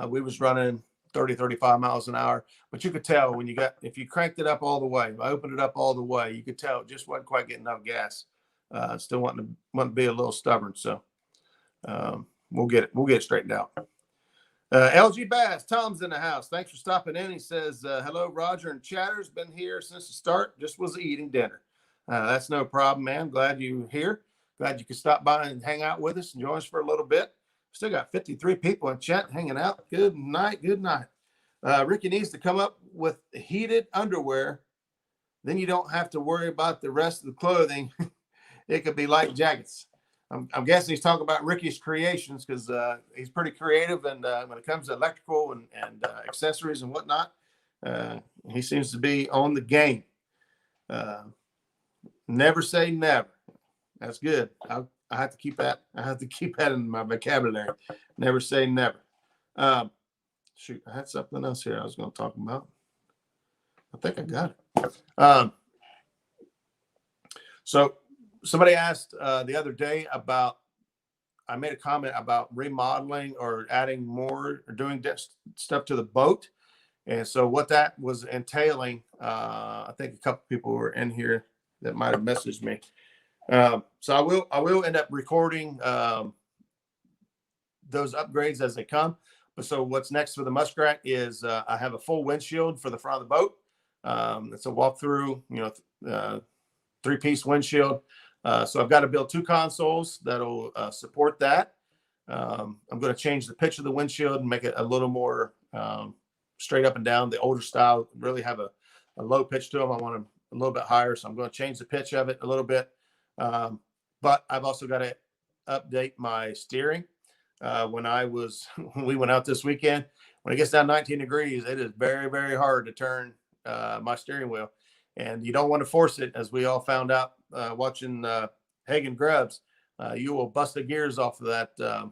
We was running 30, 35 miles an hour, but you could tell if you cranked it up all the way, if I opened it up all the way, you could tell it just wasn't quite getting enough gas. Still wanting to be a little stubborn. So we'll get it straightened out. LG Bass, Tom's in the house. Thanks for stopping in. He says, hello, Roger and Chatters. Been here since the start. Just was eating dinner. That's no problem, man. Glad you're here. Glad you could stop by and hang out with us and join us for a little bit. Still got 53 people in chat hanging out. Good night. Good night. Ricky needs to come up with heated underwear. Then you don't have to worry about the rest of the clothing. It could be light jackets. I'm guessing he's talking about Ricky's creations because he's pretty creative. And when it comes to electrical and accessories and whatnot, he seems to be on the game. Never say never. That's good. I have to keep that. I have to keep that in my vocabulary. Never say never. Shoot, I had something else here I was going to talk about. I think I got it. So somebody asked the other day about I made a comment about remodeling or adding more or doing stuff to the boat. And so what that was entailing, I think a couple people were in here that might have messaged me. So I will end up recording those upgrades as they come. But so what's next for the Muskrat is I have a full windshield for the front of the boat. It's a walkthrough, 3-piece windshield. So I've got to build 2 consoles that'll support that. I'm going to change the pitch of the windshield and make it a little more straight up and down. The older style really have a low pitch to them. I want them a little bit higher, so I'm going to change the pitch of it a little bit. But I've also got to update my steering. When we went out this weekend, when it gets down 19 degrees, it is very, very hard to turn my steering wheel. And you don't want to force it, as we all found out watching Hagen Grubbs. You will bust the gears off of that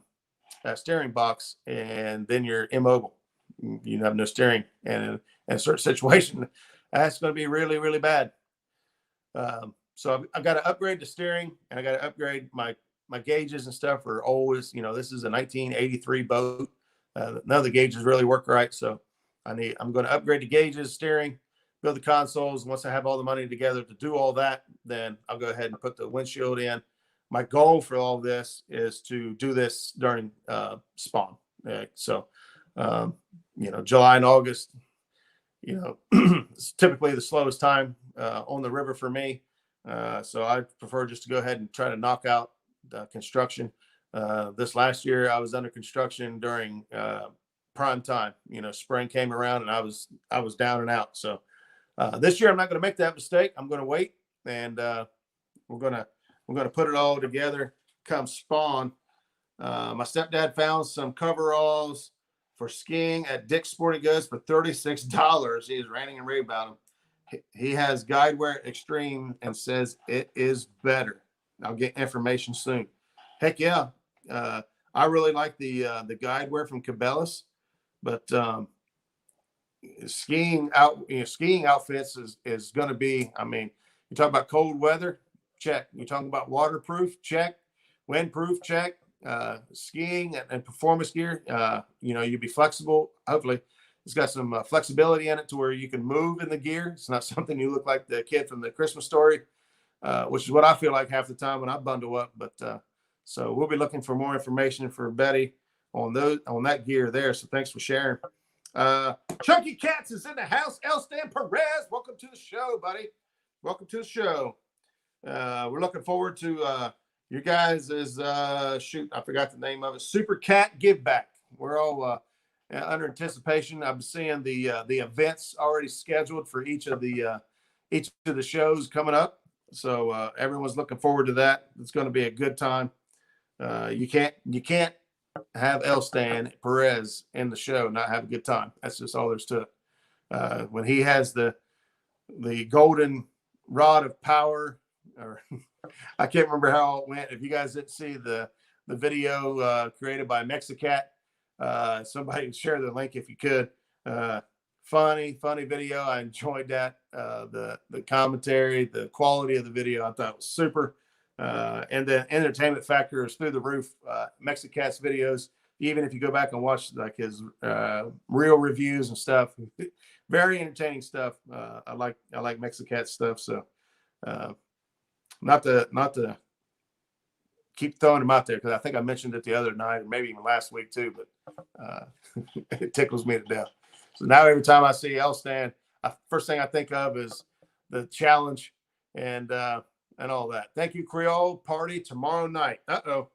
steering box, and then you're immobile. You have no steering, and in a certain situation, that's going to be really, really bad. So I've got to upgrade the steering, and I got to upgrade my gauges and stuff are always, this is a 1983 boat. None of the gauges really work right. So I'm going to upgrade the gauges, steering, build the consoles. Once I have all the money together to do all that, then I'll go ahead and put the windshield in. My goal for all this is to do this during spawn. July and August, it's typically the slowest time on the river for me. So I prefer just to go ahead and try to knock out the construction. This last year I was under construction during prime time. Spring came around and I was down and out. So this year I'm not going to make that mistake. I'm going to wait, and we're going to put it all together come spawn. My stepdad found some coveralls for skiing at Dick's Sporting Goods for $36. He is ranting and raving about them. He has Guidewear Extreme and says it is better. I'll get information soon. Heck yeah. I really like the Guidewear from Cabela's, but skiing outfits is going to be, you talk about cold weather, check. You're talking about waterproof, check. Windproof, check. Skiing and performance gear, you'll be flexible. Hopefully it's got some flexibility in it to where you can move in the gear. It's not something you look like the kid from the Christmas Story, which is what I feel like half the time when I bundle up. But so we'll be looking for more information for Betty on that gear there. So thanks for sharing. Chunky Cats is in the house. Elstan Perez, welcome to the show, buddy. Welcome to the show. We're looking forward to you guys is I forgot the name of it. Super Cat Give Back. We're all under anticipation. I'm seeing the events already scheduled for each of the shows coming up. So everyone's looking forward to that. It's going to be a good time. You can't have Elstan Perez in the show not have a good time. That's just all there's to it. When he has the golden rod of power, or I can't remember how it went. If you guys didn't see the video created by Mexicat, somebody share the link if you could. Funny video. I enjoyed that. The commentary, the quality of the video, I thought was super. And the entertainment factor is through the roof. Mexicat's videos, even if you go back and watch like his real reviews and stuff, very entertaining stuff. I like Mexicat's stuff. So not to keep throwing them out there, because I think I mentioned it the other night, or maybe even last week too, but it tickles me to death. So now every time I see Elstan, first thing I think of is the challenge and all that. Thank you, Creole. Party tomorrow night. Uh-oh.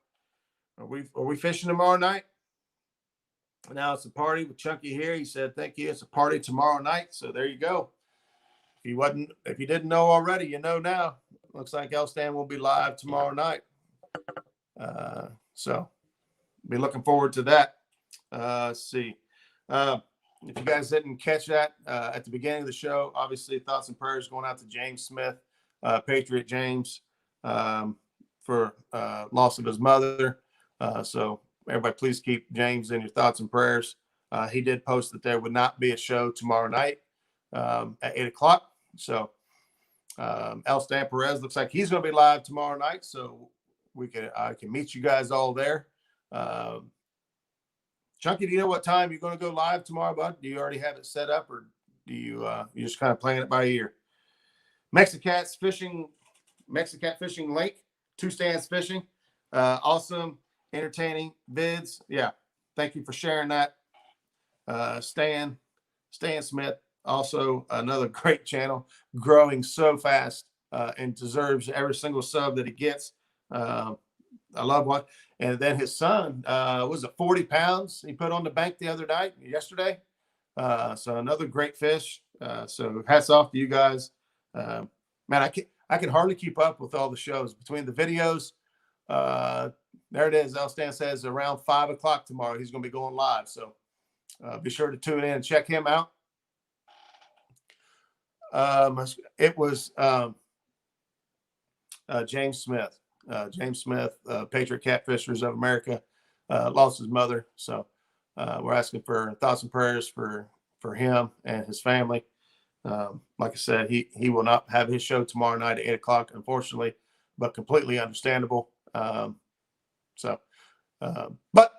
Are we fishing tomorrow night? Now it's a party with Chunky here. He said, thank you. It's a party tomorrow night. So there you go. If you didn't know already, you know now. Looks like Elstan will be live tomorrow night. So be looking forward to that. Let's see. If you guys didn't catch that at the beginning of the show, obviously thoughts and prayers going out to James Smith, Patriot James, for loss of his mother. So everybody, please keep James in your thoughts and prayers. He did post that there would not be a show tomorrow night at 8:00. So Elstan Perez looks like he's going to be live tomorrow night. So I can meet you guys all there. Chunky, do you know what time you're going to go live tomorrow, bud? Do you already have it set up, or do you you just kind of playing it by ear? Mexicat fishing link, 2 stands fishing. Awesome, entertaining vids. Yeah, thank you for sharing that. Stan Smith, also another great channel, growing so fast and deserves every single sub that he gets. I love what. And then his son was it 40 pounds he put on the bank the other night, yesterday. So another great fish. So hats off to you guys. Man, I can hardly keep up with all the shows between the videos. There it is. Stan says around 5 o'clock tomorrow he's going to be going live. So be sure to tune in and check him out. It was James Smith. James Smith, Patriot Catfishers of America, lost his mother. So we're asking for thoughts and prayers for him and his family. Like I said, he will not have his show tomorrow night at 8 o'clock, unfortunately, but completely understandable. But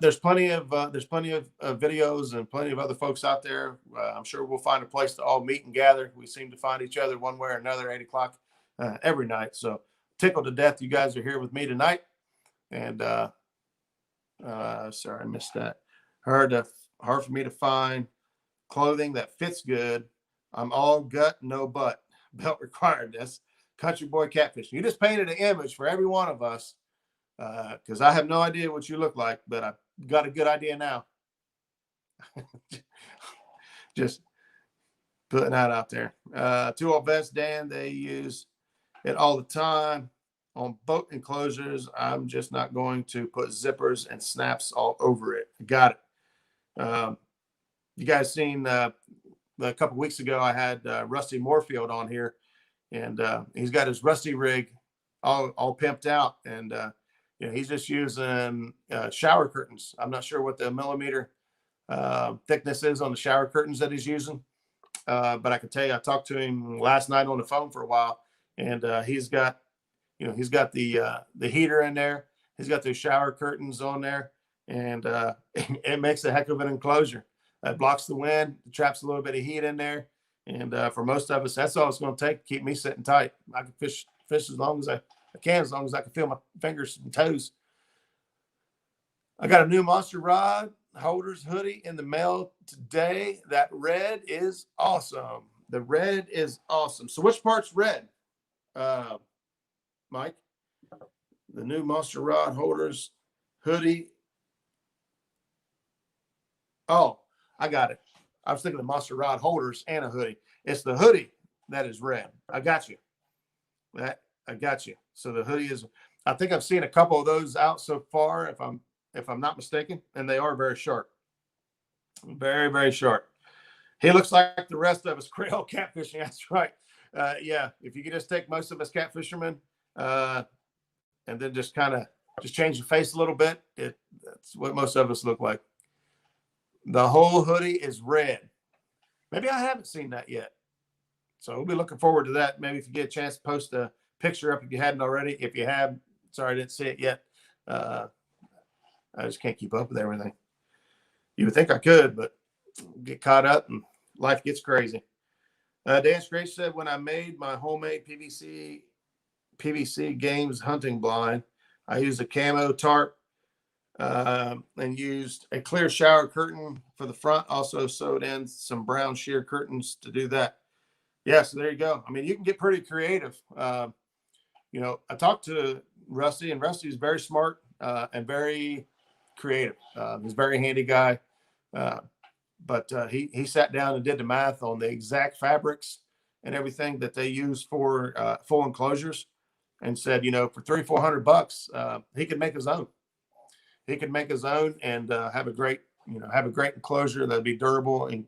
there's plenty of videos and plenty of other folks out there. I'm sure we'll find a place to all meet and gather. We seem to find each other one way or another at 8 o'clock every night. So tickled to death you guys are here with me tonight. And sorry, I missed that. Hard for me to find clothing that fits good. I'm all gut, no butt. Belt required. That's Country Boy Catfish. You just painted an image for every one of us. Because I have no idea what you look like, but I've got a good idea now. Just putting that out there. 2-all vest, Dan, they use it all the time on boat enclosures. I'm just not going to put zippers and snaps all over it. Got it. You guys seen a couple weeks ago, I had Rusty Moorfield on here, and he's got his Rusty rig all pimped out, and he's just using shower curtains. I'm not sure what the millimeter thickness is on the shower curtains that he's using. But I can tell you, I talked to him last night on the phone for a while, and he's got the heater in there. He's got those shower curtains on there, and it makes a heck of an enclosure. It blocks the wind, traps a little bit of heat in there. And for most of us, that's all it's going to take to keep me sitting tight. I can fish as long as I can, as long as I can feel my fingers and toes. I got a new Monster rod holders hoodie in the mail today. That red is awesome. The red is awesome. So which part's red, Mike? The new Monster rod holders hoodie. Oh, I got it. I was thinking of Monster rod holders and a hoodie. It's the hoodie that is red. I got you. I got you. So the hoodie is, I think I've seen a couple of those out so far, if I'm not mistaken, and they are very sharp. Very, very sharp. He looks like the rest of us Creole catfishing. That's right. Yeah, if you could just take most of us catfishermen and then just kind of change the face a little bit, that's what most of us look like. The whole hoodie is red. Maybe I haven't seen that yet. So we'll be looking forward to that. Maybe if you get a chance to post a picture up if you hadn't already. If you have, sorry, I didn't see it yet. I just can't keep up with everything. You would think I could, but get caught up and life gets crazy. Dan Scratch said, when I made my homemade PVC games hunting blind, I used a camo tarp and used a clear shower curtain for the front. Also sewed in some brown sheer curtains to do that. Yeah, so there you go. I mean, you can get pretty creative. I talked to Rusty, and Rusty is very smart and very creative. He's a very handy guy. But he sat down and did the math on the exact fabrics and everything that they use for full enclosures, and said, for $300-400, he could make his own. He could make his own and have a great enclosure that'd be durable and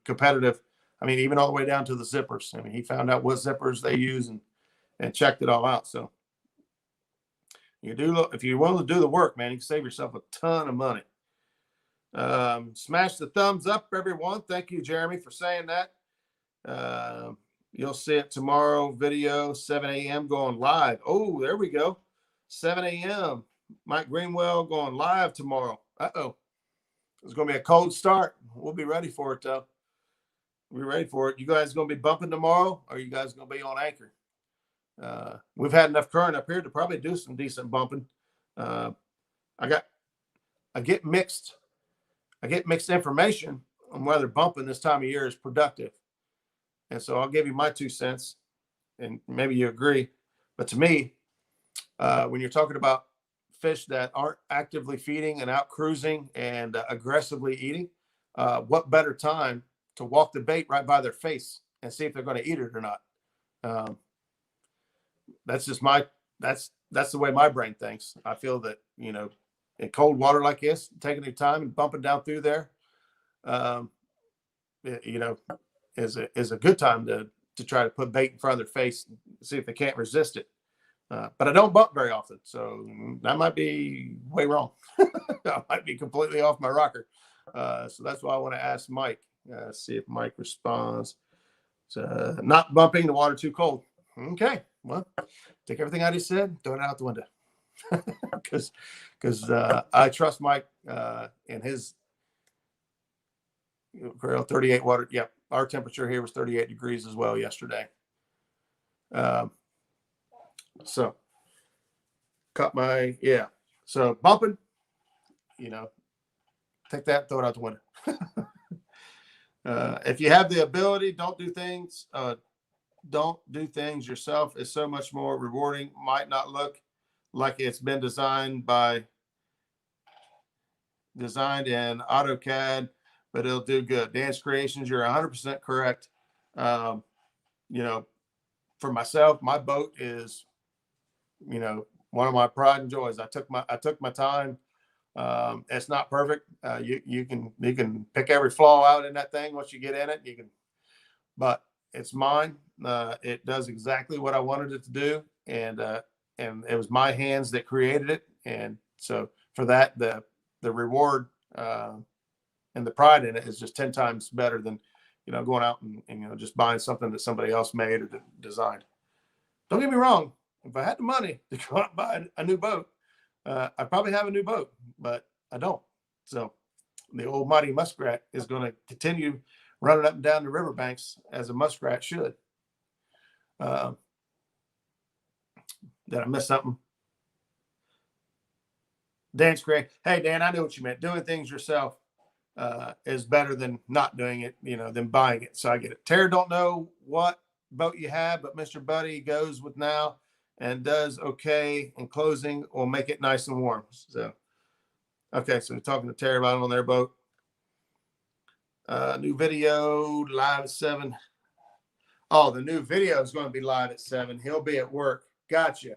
competitive. I mean, even all the way down to the zippers. I mean, he found out what zippers they use and checked it all out. So if you're willing to do the work, man, you can save yourself a ton of money. Smash the thumbs up, everyone. Thank you, Jeremy, for saying that. You'll see it tomorrow. Video 7 a.m. going live. Oh, there we go. 7 a.m. Mike Greenwell going live tomorrow. Uh-oh. It's going to be a cold start. We'll be ready for it, though. We're ready for it. You guys going to be bumping tomorrow, or are you guys going to be on anchor? We've had enough current up here to probably do some decent bumping. I get mixed information on whether bumping this time of year is productive. And so I'll give you my 2 cents, and maybe you agree. But to me, when you're talking about fish that aren't actively feeding and out cruising and aggressively eating, what better time to walk the bait right by their face and see if they're going to eat it or not? That's just that's the way my brain thinks. I feel that, in cold water like this, taking your time and bumping down through there, is a good time to try to put bait in front of their face and see if they can't resist it. But I don't bump very often, so I might be way wrong. I might be completely off my rocker. So that's why I want to ask Mike, see if Mike responds. So, not bumping, the water too cold. Okay, well, take everything I just said, throw it out the window. Because I trust Mike and his 38 water. Yep, our temperature here was 38 degrees as well yesterday. So cut my, so bumping, take that, throw it out the window. If you have the ability, don't do things yourself. It's so much more rewarding. Might not look like it's been designed in AutoCAD, but it'll do good. Dan's Creations, you're 100% correct. For myself, my boat is, one of my pride and joys. I took my time. It's not perfect. You can pick every flaw out in that thing once you get in it. But it's mine. It does exactly what I wanted it to do, and it was my hands that created it. And so for that, the reward and the pride in it is just 10 times better than going out and just buying something that somebody else made or designed. Don't get me wrong. If I had the money to go out and buy a new boat, I'd probably have a new boat, but I don't. So the old mighty Muskrat is going to continue running up and down the riverbanks as a Muskrat should. Did I miss something? Dan's great. Hey, Dan, I know what you meant. Doing things yourself is better than not doing it, than buying it. So I get it. Tara don't know what boat you have, but Mr. Buddy goes with now and does okay in closing will make it nice and warm. So, okay, so we're talking to Terry about on their boat. New video live at 7. Oh, the new video is going to be live at 7. He'll be at work. Gotcha.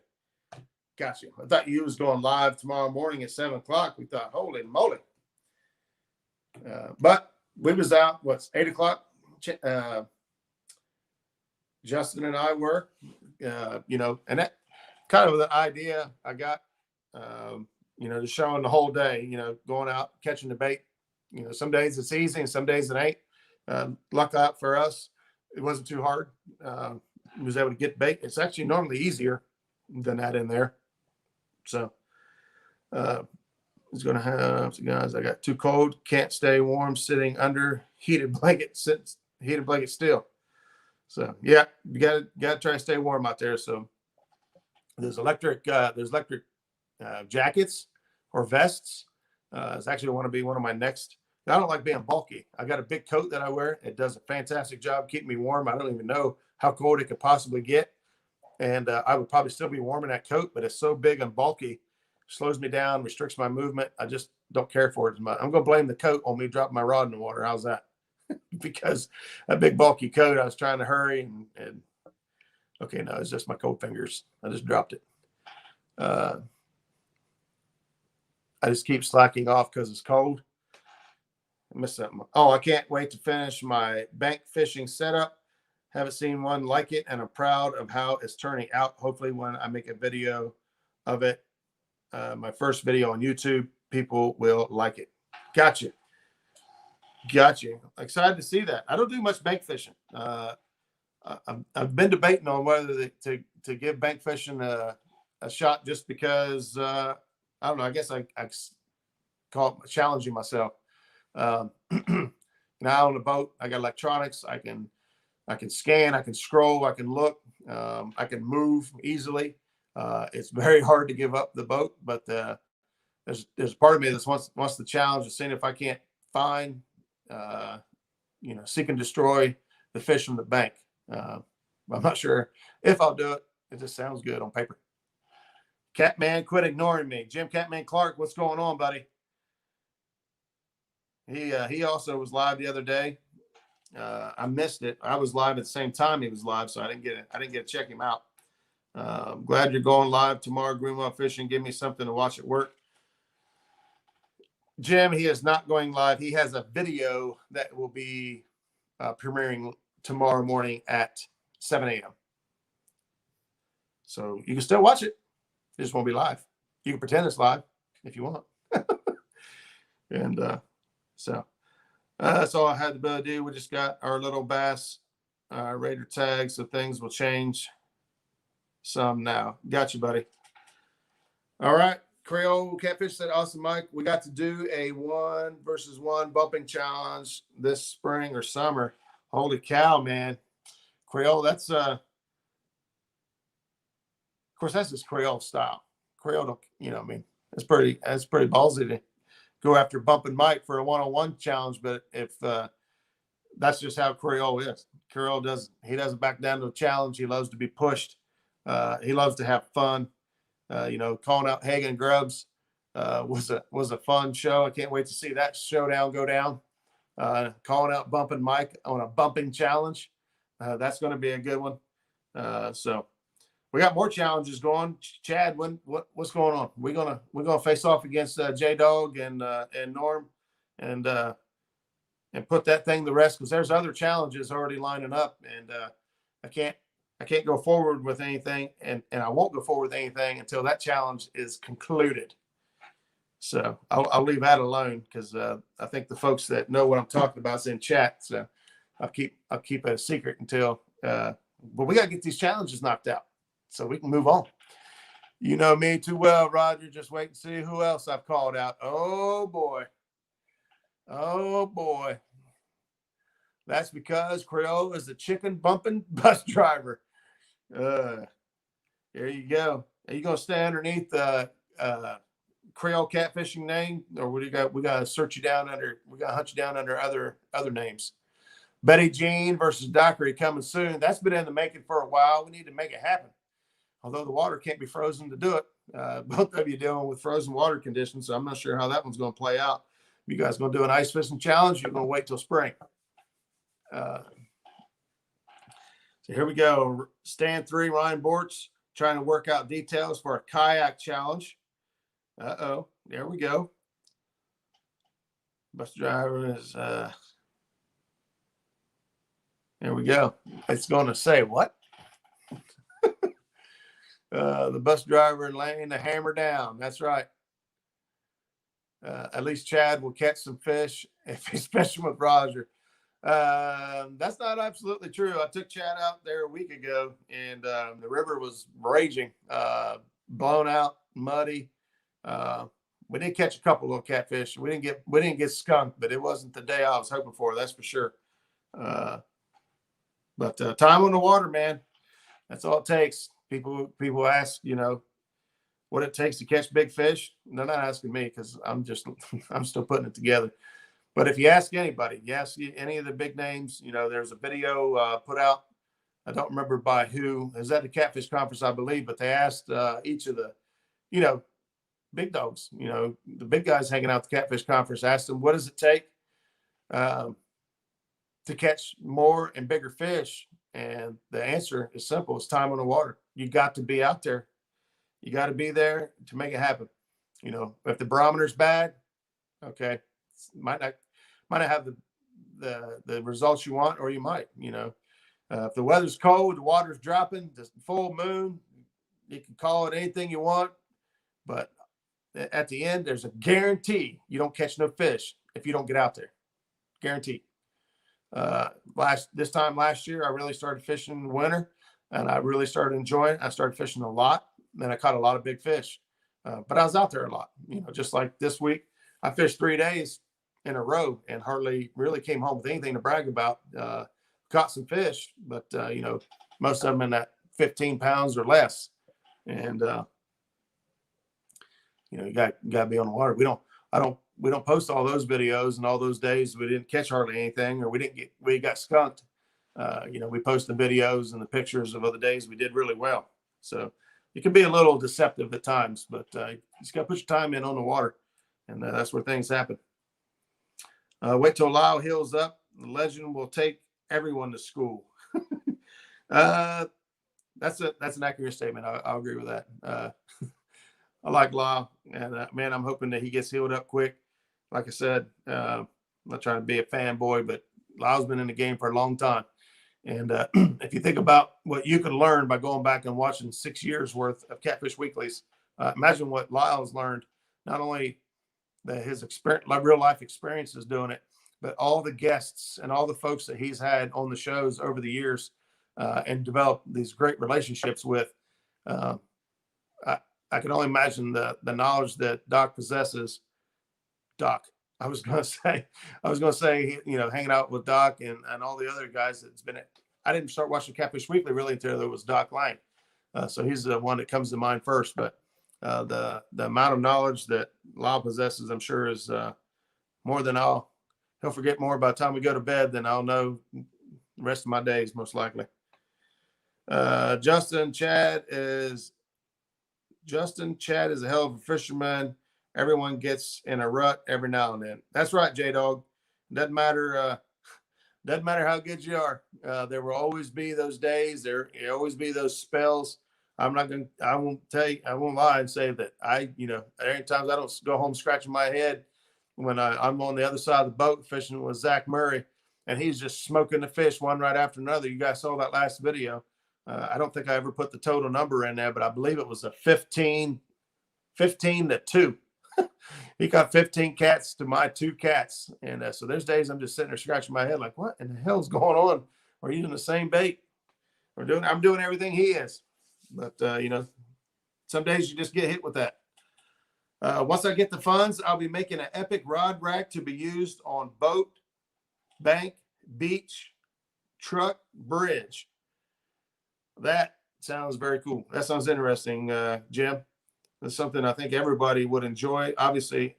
I thought you was going live tomorrow morning at 7 o'clock. We thought, holy moly. But we was out, 8 o'clock? Justin and I were, and that kind of the idea I got, just showing the whole day, going out, catching the bait. Some days it's easy and some days it ain't. Luck out for us, it wasn't too hard. Was able to get bait. It's actually normally easier than that in there. So, it's going to have, so guys, I got too cold, can't stay warm, sitting under heated blanket still. So yeah, you gotta try to stay warm out there. So there's electric jackets or vests. It's actually want to be one of my next. I don't like being bulky. I got a big coat that I wear. It does a fantastic job keeping me warm. I don't even know how cold it could possibly get, and I would probably still be warm in that coat. But it's so big and bulky, slows me down, restricts my movement. I just don't care for it as much. I'm gonna blame the coat on me dropping my rod in the water. How's that? Because a big bulky coat, I was trying to hurry and okay, no, it's just my cold fingers. I just dropped it. I just keep slacking off because it's cold. I missed something. Oh, I can't wait to finish my bank fishing setup. Haven't seen one like it, and I'm proud of how it's turning out. Hopefully when I make a video of it, my first video on YouTube, people will like it. Gotcha. Excited to see that. I don't do much bank fishing. I've been debating on whether to give bank fishing a shot, just because I don't know. I guess I call it challenging myself. Now on the boat, I got electronics. I can scan, I can scroll, I can look, I can move easily. It's very hard to give up the boat, but there's part of me that wants the challenge of seeing if I can't find, seek and destroy the fish from the bank. I'm not sure if I'll do it. It just sounds good on paper. Catman, quit ignoring me. Jim Catman Clark, what's going on, buddy? He also was live the other day. I missed it. I was live at the same time he was live, so I didn't get to check him out. I'm glad you're going live tomorrow, Greenwell Fishing. Give me something to watch at work. Jim, he is not going live. He has a video that will be premiering tomorrow morning at 7 a.m. So you can still watch it. It just won't be live. You can pretend it's live if you want. And so that's all I had to be able to do. We just got our little bass Raider tag, so things will change some now. Got you, buddy. All right. Creole Catfish said, awesome, Mike. We got to do a 1-versus-1 bumping challenge this spring or summer. Holy cow, man. Creole, that's of course, that's just Creole style. Creole don't, it's pretty ballsy to go after bumping Mike for a 1-on-1 challenge, but if that's just how Creole is. Creole doesn't back down to a challenge. He loves to be pushed. He loves to have fun. Calling out Hagen Grubbs was a fun show. I can't wait to see that showdown go down. Calling out bumping Mike on a bumping challenge. That's going to be a good one. So we got more challenges going. Chad, what's going on? We're gonna face off against J Dog and Norm and put that thing to rest, because there's other challenges already lining up, and I can't go forward with anything, and I won't go forward with anything until that challenge is concluded. So I'll leave that alone, because I think the folks that know what I'm talking about is in chat. So I'll keep it a secret until. But we got to get these challenges knocked out so we can move on. You know me too well, Roger. Just wait and see who else I've called out. Oh boy. That's because Creole is a chicken bumping bus driver. There you go. Are you gonna stay underneath the Creole catfishing name, or what do you got? We gotta search you down under. We gotta hunt you down under other names. Betty Jean versus Dockery coming soon. That's been in the making for a while. We need to make it happen. Although the water can't be frozen to do it. Both of you dealing with frozen water conditions, so I'm not sure how that one's going to play out. You guys going to do an ice fishing challenge? You're going to wait till spring. So here we go. Stand 3, Ryan Bortz, trying to work out details for a kayak challenge. Uh-oh. There we go. Bus driver is... There we go. It's going to say what? The bus driver and laying the hammer down. That's right. At least Chad will catch some fish if he's fishing with Roger. That's not absolutely true. I took Chad out there a week ago, and the river was raging, blown out, muddy. We did catch a couple little catfish. We didn't get skunked, but it wasn't the day I was hoping for. That's for sure. But time on the water, man. That's all it takes. People ask, what it takes to catch big fish. They're not asking me, because I'm still putting it together. But if you ask anybody, you ask any of the big names, there's a video put out. I don't remember by who. It was at the Catfish Conference, I believe, but they asked each of the, big dogs, the big guys hanging out at the Catfish Conference, asked them, what does it take to catch more and bigger fish? And the answer is simple. It's time on the water. You got to be out there. You got to be there to make it happen. If the barometer's bad, okay, might not have the results you want, or you might, if the weather's cold, the water's dropping, the full moon, you can call it anything you want, but at the end, there's a guarantee you don't catch no fish if you don't get out there. Guaranteed. This time last year, I really started fishing in the winter, and I really started enjoying it. I started fishing a lot, and I caught a lot of big fish. But I was out there a lot, just like this week. I fished 3 days in a row and hardly really came home with anything to brag about. Caught some fish, but most of them in that 15 pounds or less. And you got to be on the water. We don't post all those videos and all those days we didn't catch hardly anything, or we got skunked. We post the videos and the pictures of other days we did really well. So it can be a little deceptive at times, but you just got to put your time in on the water, and that's where things happen. Wait till Lyle heals up. The legend will take everyone to school. That's an accurate statement. I'll agree with that. I like Lyle, and man, I'm hoping that he gets healed up quick. Like I said, I'm not trying to be a fanboy, but Lyle's been in the game for a long time. And if you think about what you can learn by going back and watching 6 years worth of Catfish Weeklies, imagine what Lyle's learned, not only his experience, real life experiences doing it, but all the guests and all the folks that he's had on the shows over the years and developed these great relationships with. I can only imagine the knowledge that Doc possesses. Doc, I was going to say, hanging out with Doc and all the other guys that's been. I didn't start watching Catfish Weekly really until there was Doc Lang. So he's the one that comes to mind first. But the amount of knowledge that Lyle possesses, I'm sure, is more than he'll forget more by the time we go to bed than I'll know the rest of my days, most likely. Chad is a hell of a fisherman. Everyone gets in a rut every now and then. That's right, J-Dog. Doesn't matter how good you are. There will always be those days. There will always be those spells. I won't lie and say that there are times I don't go home scratching my head when I'm on the other side of the boat fishing with Zach Murray, and he's just smoking the fish one right after another. You guys saw that last video. I don't think I ever put the total number in there, but I believe it was a 15 to 2. He got 15 cats to my 2 cats. And so there's days I'm just sitting there scratching my head like, what in the hell's going on? We're using the same bait. I'm doing everything he is. But, some days you just get hit with that. Once I get the funds, I'll be making an epic rod rack to be used on boat, bank, beach, truck, bridge. That sounds very cool. That sounds interesting, Jim. It's something I think everybody would enjoy. Obviously,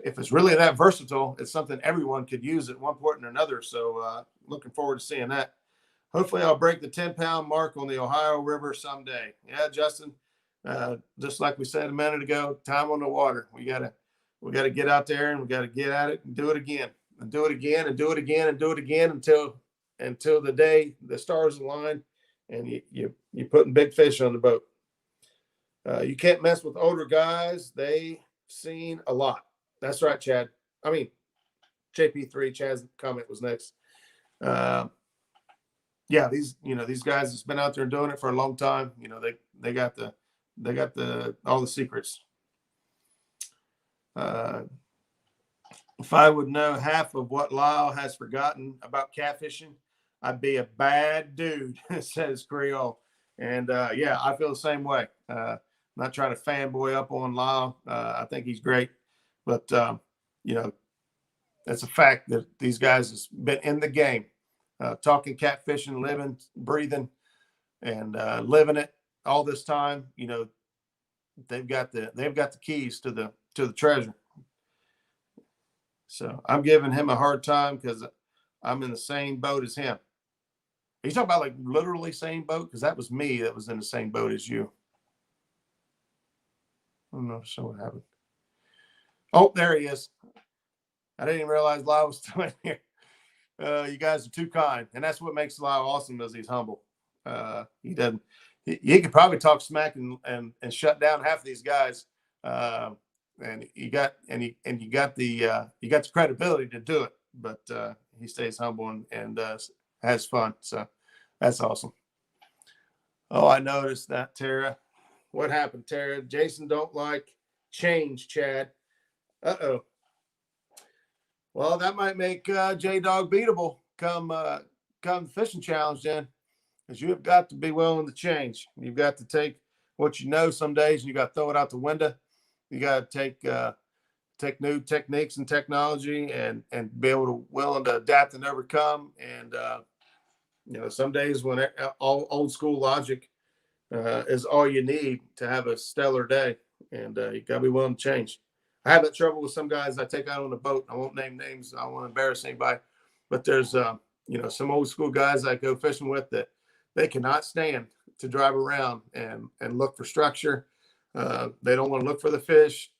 if it's really that versatile, it's something everyone could use at one point or another. So looking forward to seeing that. Hopefully I'll break the 10-pound mark on the Ohio River someday. Yeah, Justin, just like we said a minute ago, time on the water. We gotta get out there and we got to get at it and do it again and do it again and do it again and do it again until the day the stars align and you're putting big fish on the boat. You can't mess with older guys. They've seen a lot. That's right, Chad. I mean, JP3, Chad's comment was next. Yeah, these guys that's been out there doing it for a long time, they got all the secrets. If I would know half of what Lyle has forgotten about catfishing, I'd be a bad dude, says Creole. And yeah, I feel the same way. I'm not trying to fanboy up on Lyle. I think he's great, but that's a fact that these guys has been in the game, talking catfishing, living, breathing, and living it all this time. They've got the keys to the treasure. So I'm giving him a hard time because I'm in the same boat as him. Are you talking about like literally same boat? Because that was me that was in the same boat as you. I don't know. So what happened? Oh, there he is. I didn't even realize Lyle was still in here. You guys are too kind, and that's what makes Lyle awesome. Is he's humble. He doesn't. He could probably talk smack and shut down half of these guys. And you got the credibility to do it, but he stays humble and has fun. So that's awesome. Oh, I noticed that, Tara. What happened, Tara? Jason don't like change, Chad. Uh-oh. Well, that might make J-Dog beatable come fishing challenge then, because you have got to be willing to change. You've got to take what you know some days, and you got to throw it out the window. You got to take new techniques and technology and be able to willing to adapt and overcome. And some days when all old school logic is all you need to have a stellar day, and you got to be willing to change. I have that trouble with some guys I take out on the boat. I won't name names. I don't want to embarrass anybody, but there's some old school guys I go fishing with that they cannot stand to drive around and look for structure. They don't want to look for the fish.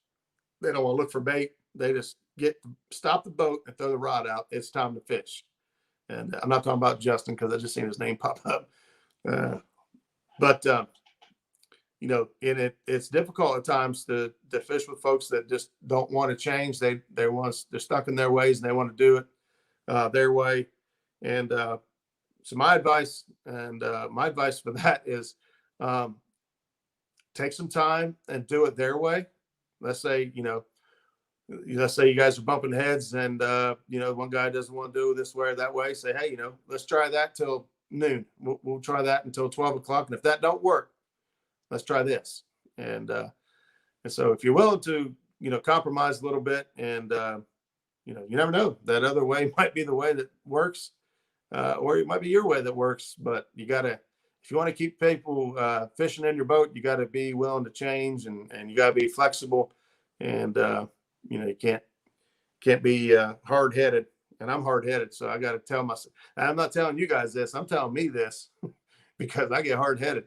They don't want to look for bait. They just stop the boat and throw the rod out. It's time to fish. And I'm not talking about Justin because I just seen his name pop up. But it's difficult at times to fish with folks that just don't want to change. They're stuck in their ways and they want to do it their way. And so my advice for that is take some time and do it their way. Let's say you guys are bumping heads and one guy doesn't want to do it this way or that way. Say, hey, let's try that till noon. We'll try that until 12 o'clock. And if that don't work, let's try this. And so if you're willing to, compromise a little bit and, you never know, that other way might be the way that works, or it might be your way that works, but you gotta, if you want to keep people fishing in your boat, you got to be willing to change and you got to be flexible and, you can't be hard-headed. And I'm hard-headed, so I got to tell myself. I'm not telling you guys this. I'm telling me this because I get hard-headed.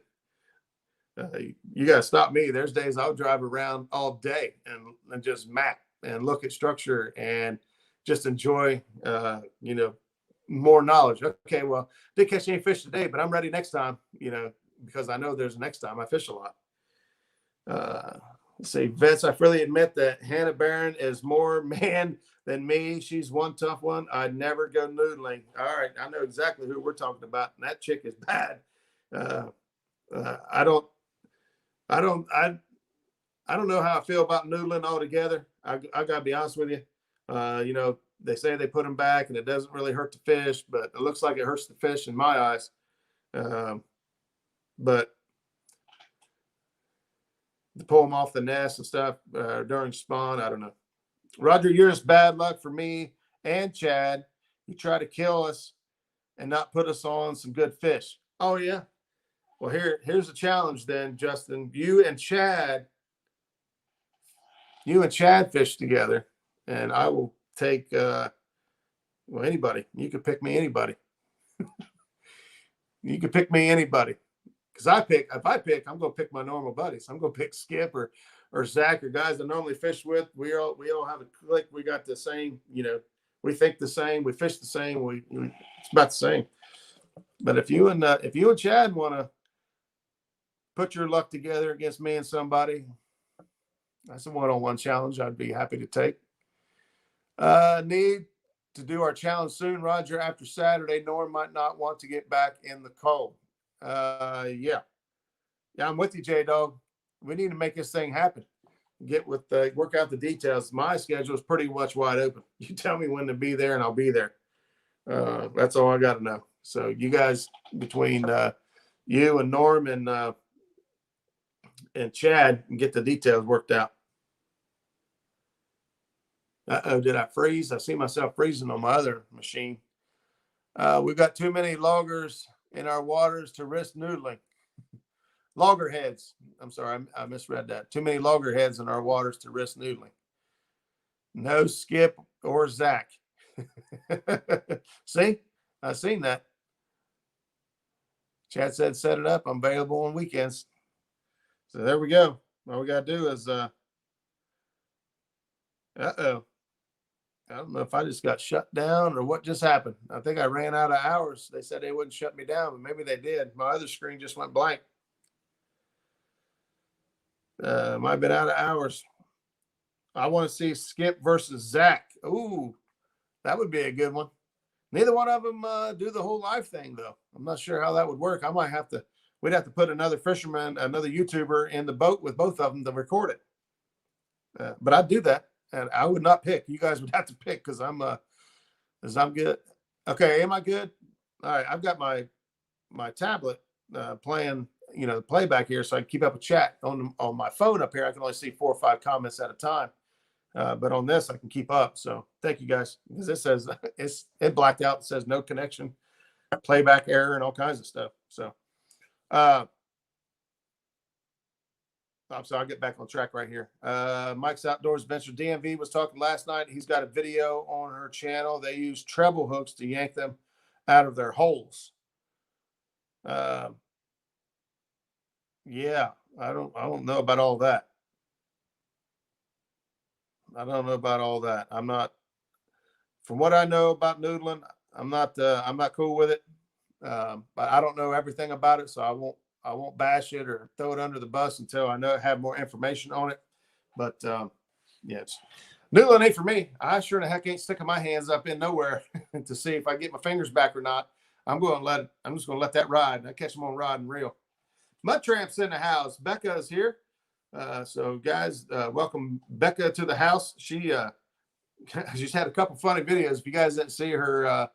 You got to stop me. There's days I'll drive around all day and just map and look at structure and just enjoy, more knowledge. Okay, well, didn't catch any fish today, but I'm ready next time, because I know there's a next time. I fish a lot. Let's see, Vince, I freely admit that Hannah Barron is more man than me. She's one tough one. I'd never go noodling. All right, I know exactly who we're talking about, and that chick is bad. I don't know how I feel about noodling altogether. I gotta be honest with you. They say they put them back and it doesn't really hurt the fish, but it looks like it hurts the fish in my eyes. But to pull them off the nest and stuff during spawn, I don't know. Roger, you're just bad luck for me and Chad. You try to kill us and not put us on some good fish. Oh yeah. Well, here's a challenge then, Justin. You and Chad fish together, and I will take anybody. You can pick me anybody. You can pick me anybody. Because if I pick, I'm gonna pick my normal buddies. I'm gonna pick Skip or Zach or guys I normally fish with. We all have a click. We got the same, we think the same, we fish the same, it's about the same. But if you and Chad wanna put your luck together against me and somebody, that's a one-on-one challenge I'd be happy to take. Need to do our challenge soon, Roger. After Saturday, Norm might not want to get back in the cold. Yeah, I'm with you, J-Dog. We need to make this thing happen. Work out the details. My schedule is pretty much wide open. You tell me when to be there, and I'll be there. That's all I got to know. So you guys, between you and Norm and Chad, can get the details worked out. Uh-oh, did I freeze? I see myself freezing on my other machine. We've got too many loggers in our waters to risk noodling. Loggerheads. I'm sorry, I misread that. Too many loggerheads in our waters to risk noodling. No Skip or Zach. See? I seen that. Chad said, set it up. I'm available on weekends. So there we go. All we got to do is, uh-oh. I don't know if I just got shut down or what just happened. I think I ran out of hours. They said they wouldn't shut me down, but maybe they did. My other screen just went blank. Might have been out of hours. I want to see Skip versus Zach. Ooh, that would be a good one. Neither one of them do the whole live thing, though. I'm not sure how that would work. We'd have to put another fisherman, another YouTuber in the boat with both of them to record it. But I'd do that. And I would not pick. You guys would have to pick because I'm good. Okay, am I good? All right, I've got my tablet playing the playback here so I can keep up a chat. On my phone up here, I can only see 4 or 5 comments at a time. But on this, I can keep up. So thank you guys, because it says it blacked out. It says no connection, playback error, and all kinds of stuff. So, so I'll get back on track right here. Mike's Outdoors Adventure DMV was talking last night. He's got a video on her channel. They use treble hooks to yank them out of their holes. Yeah, I don't know about all that. I don't know about all that. I'm not, from what I know about noodling, I'm not cool with it. But I don't know everything about it, so I won't bash it or throw it under the bus until I have more information on it. But yes, noodling ain't for me. I sure the heck ain't sticking my hands up in nowhere to see if I get my fingers back or not. I'm just going to let that ride. I catch them on rod and reel. Mud Tramp's in the house. Becca is here. So guys, welcome Becca to the house. She's had a couple funny videos. If you guys didn't see her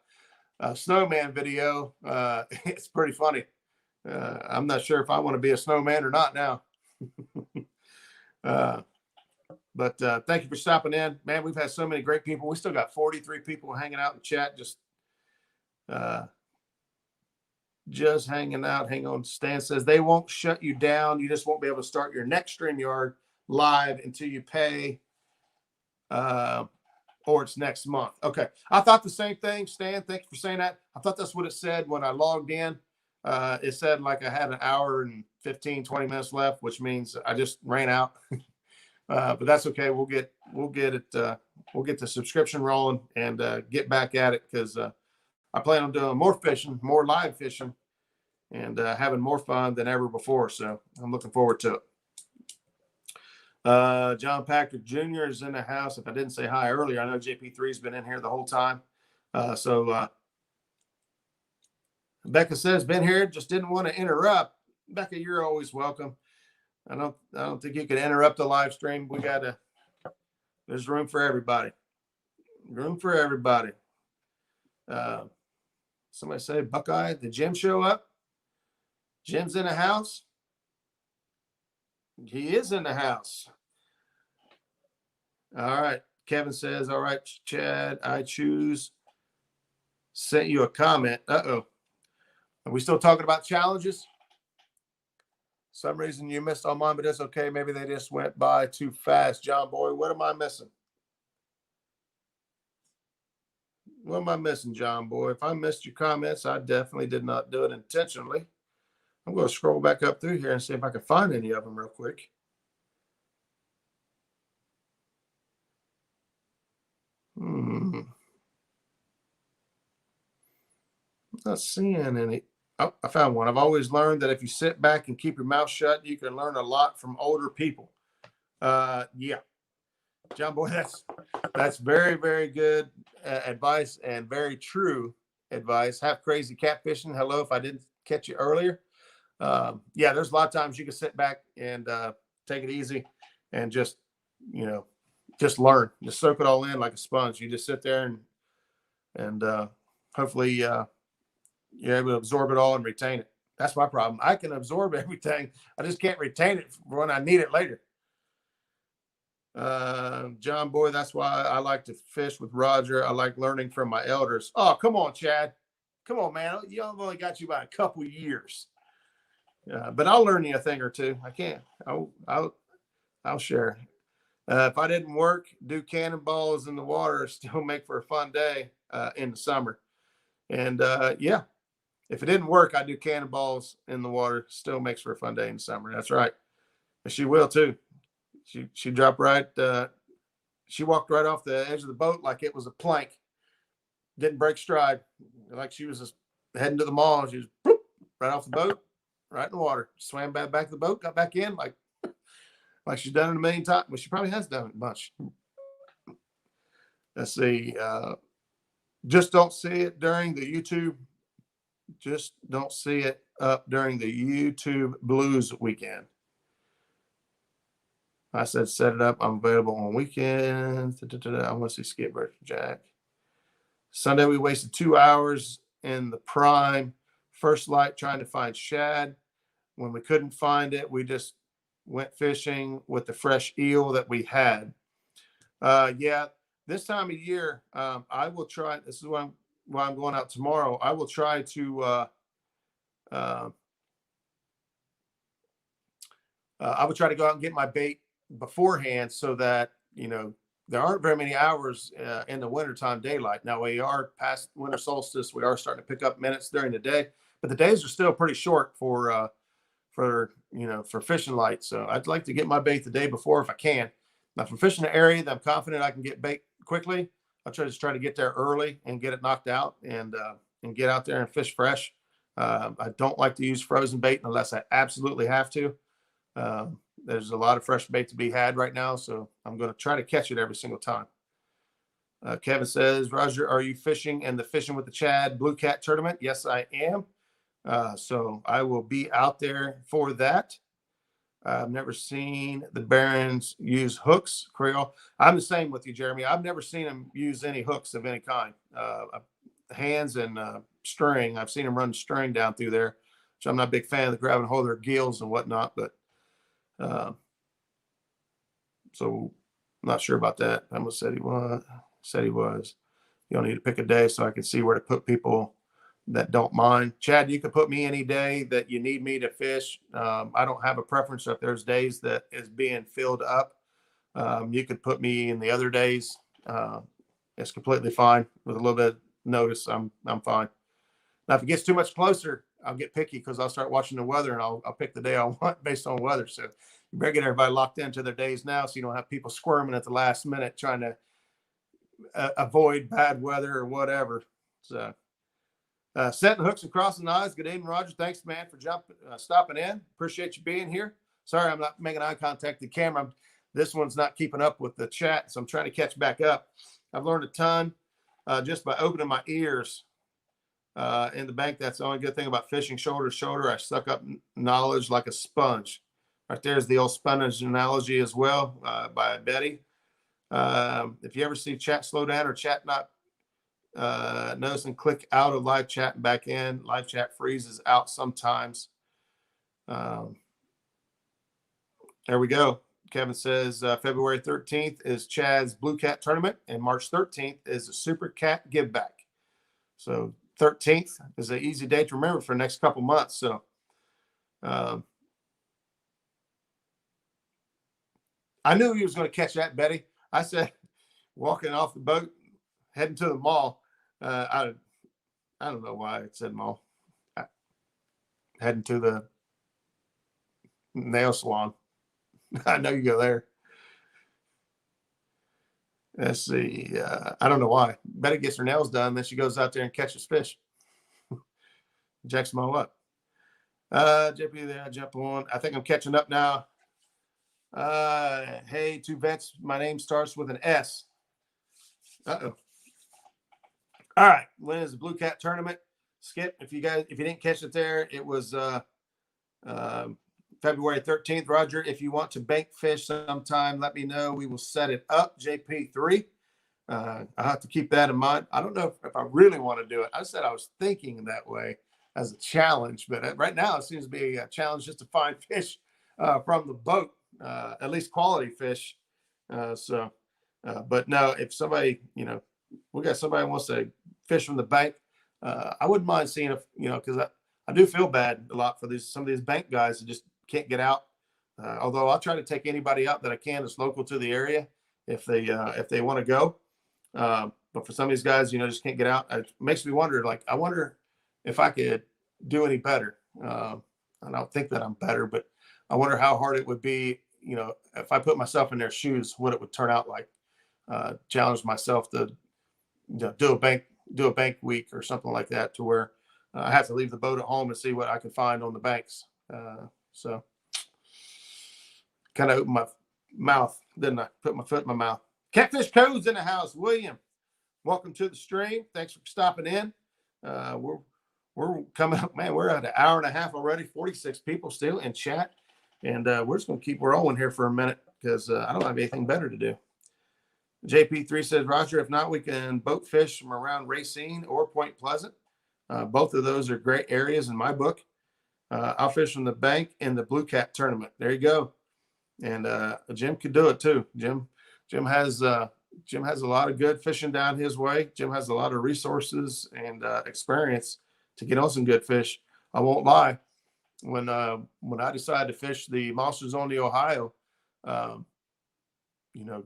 snowman video, it's pretty funny. I'm not sure if I want to be a snowman or not now. But thank you for stopping in, man. We've had so many great people. We still got 43 people hanging out in chat, just hanging out. Hang on. Stan says they won't shut you down. You just won't be able to start your next StreamYard live until you pay, or it's next month. Okay. I thought the same thing, Stan. Thank you for saying that. I thought that's what it said when I logged in. It said like I had an hour and 15, 20 minutes left, which means I just ran out. But that's okay. We'll get the subscription rolling and get back at it, because I plan on doing more fishing, more live fishing, and having more fun than ever before. So I'm looking forward to it. John Patrick Jr. is in the house. If I didn't say hi earlier, I know JP3's been in here the whole time. Becca says, been here, just didn't want to interrupt. Becca, you're always welcome. I don't think you can interrupt the live stream. There's room for everybody. Room for everybody. Somebody say, Buckeye, did Jim show up? Jim's in the house. He is in the house. All right. Kevin says, all right, Chad, I choose. Sent you a comment. Uh-oh. Are we still talking about challenges? Some reason you missed all mine, but it's okay. Maybe they just went by too fast. John Boy, what am I missing? What am I missing, John Boy? If I missed your comments, I definitely did not do it intentionally. I'm going to scroll back up through here and see if I can find any of them real quick. Not seeing any. Oh, I found one. I've always learned that if you sit back and keep your mouth shut, you can learn a lot from older people. Yeah, John Boy, that's very, very good advice and very true advice. Have crazy catfishing. Hello, if I didn't catch you earlier. Yeah, there's a lot of times you can sit back and take it easy and just learn. Just soak it all in like a sponge. You just sit there and hopefully you're able to absorb it all and retain it. That's my problem. I can absorb everything. I just can't retain it for when I need it later. John Boy, that's why I like to fish with Roger. I like learning from my elders. Oh, come on, Chad. Come on, man. Y'all only got you by a couple years. But I'll learn you a thing or two. I can't. I'll share. If I didn't work, do cannonballs in the water, still make for a fun day in the summer. And yeah, if it didn't work, I do cannonballs in the water. Still makes for a fun day in the summer. That's right. And she will too. She dropped right. She walked right off the edge of the boat like it was a plank. Didn't break stride. Like she was just heading to the mall. She was boop, right off the boat, right in the water. Swam back to the boat, got back in like she's done it a million times. Well, she probably has done it a bunch. Let's see. Just don't see it during the YouTube. Just don't see it up during the YouTube Blues weekend. I said, set it up. I'm available on weekends. I want to see Skipper Jack. Sunday, we wasted 2 hours in the prime. First light trying to find shad. when we couldn't find it, we just went fishing with the fresh eel that we had. Yeah, this time of year, I will try. This is why I'm going out tomorrow. I will try to. I would try to go out and get my bait beforehand so that, there aren't very many hours in the wintertime daylight. Now we are past winter solstice. We are starting to pick up minutes during the day, but the days are still pretty short for fishing light. So I'd like to get my bait the day before if I can. Now, if I'm fishing an area that I'm confident I can get bait quickly, I'll try to get there early and get it knocked out and get out there and fish fresh. I don't like to use frozen bait unless I absolutely have to. There's a lot of fresh bait to be had right now, so I'm going to try to catch it every single time. Kevin says, Roger, are you fishing in the Fishing with the Chad Bluecat tournament? Yes, I am. So I will be out there for that. I've never seen the Barons use hooks, Creole. I'm the same with you, Jeremy. I've never seen them use any hooks of any kind. Hands and string. I've seen them run string down through there, which I'm not a big fan of the grab and hold their gills and whatnot, but so I'm not sure about that. I almost said he was. You don't need to pick a day so I can see where to put people that don't mind. Chad, you can put me any day that you need me to fish. I don't have a preference. If there's days that is being filled up, you could put me in the other days. It's completely fine with a little bit of notice. I'm fine. Now, if it gets too much closer, I'll get picky because I'll start watching the weather and I'll pick the day I want based on weather. So you better get everybody locked into their days now so you don't have people squirming at the last minute trying to avoid bad weather or whatever. So setting hooks and crossing the eyes. Good evening, Roger. Thanks, man, for stopping in. Appreciate you being here. Sorry, I'm not making eye contact with the camera. This one's not keeping up with the chat, so I'm trying to catch back up. I've learned a ton just by opening my ears in the bank. That's the only good thing about fishing shoulder to shoulder. I suck up knowledge like a sponge. Right there's the old sponge analogy as well by Betty. If you ever see chat slow down or chat not notice and click out of live chat and back in, live chat freezes out sometimes. There we go. Kevin says February 13th is Chad's Bluecat tournament and March 13th is the Super Cat give back. So 13th is an easy date to remember for the next couple months. So I knew he was going to catch that, Betty. I said, walking off the boat, heading to the mall. I don't know why it said mall. Heading to the nail salon. I know you go there. Let's see. I don't know why. Betty gets her nails done, then she goes out there and catches fish. Jacks them all up. JP, there I jump on. I think I'm catching up now. Hey, two vets. My name starts with an S. Uh-oh. All right. When is the Bluecat tournament? Skip, if you didn't catch it there, it was February 13th. Roger, if you want to bank fish sometime, let me know. We will set it up. JP3. I have to keep that in mind. I don't know if I really want to do it. I said I was thinking that way as a challenge, but right now it seems to be a challenge just to find fish from the boat, at least quality fish. But no, if somebody, we got somebody who wants to fish from the bank, I wouldn't mind seeing if, because I do feel bad a lot for some of these bank guys that just can't get out. Although I'll try to take anybody out that I can that's local to the area if they want to go. But for some of these guys, just can't get out. It makes me wonder, I wonder if I could do any better. I don't think that I'm better, but I wonder how hard it would be, if I put myself in their shoes, what it would turn out like. Challenge myself to do a bank week or something like that, to where I have to leave the boat at home and see what I can find on the banks. So kind of opened my mouth, didn't I? Put my foot in my mouth. Catfish Code's in the house. William, welcome to the stream. Thanks for stopping in. We're coming up, man. We're at an hour and a half already. 46 people still in chat, and we're just going to keep rolling here for a minute because I don't have anything better to do. JP3 says, Roger, if not, we can boat fish from around Racine or Point Pleasant. Both of those are great areas in my book. I'll fish from the bank in the Bluecat tournament. There you go. And Jim could do it too. Jim has a lot of good fishing down his way. Jim has a lot of resources and experience to get on some good fish. I won't lie. When I decided to fish the Monsters on the Ohio, you know,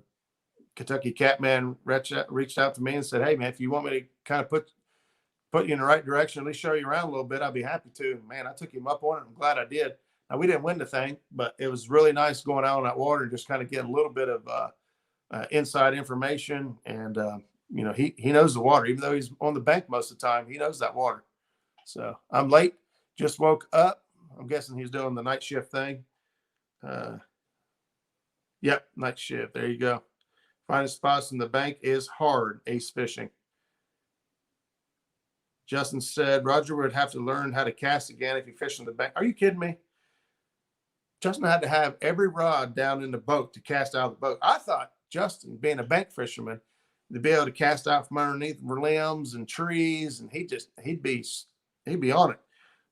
Kentucky Catman reached out to me and said, "Hey man, if you want me to kind of put you in the right direction, at least show you around a little bit, I'd be happy to." Man, I took him up on it. I'm glad I did. Now, we didn't win the thing, but it was really nice going out on that water and just kind of getting a little bit of inside information. And you know, he knows the water, even though he's on the bank most of the time. He knows that water. So I'm late. Just woke up. I'm guessing he's doing the night shift thing. Yep, night shift. There you go. Finding spots in the bank is hard. Ace fishing. Justin said Roger would have to learn how to cast again if you fish in the bank. Are you kidding me? Justin had to have every rod down in the boat to cast out of the boat. I thought Justin, being a bank fisherman, to be able to cast out from underneath limbs and trees, and he'd be on it.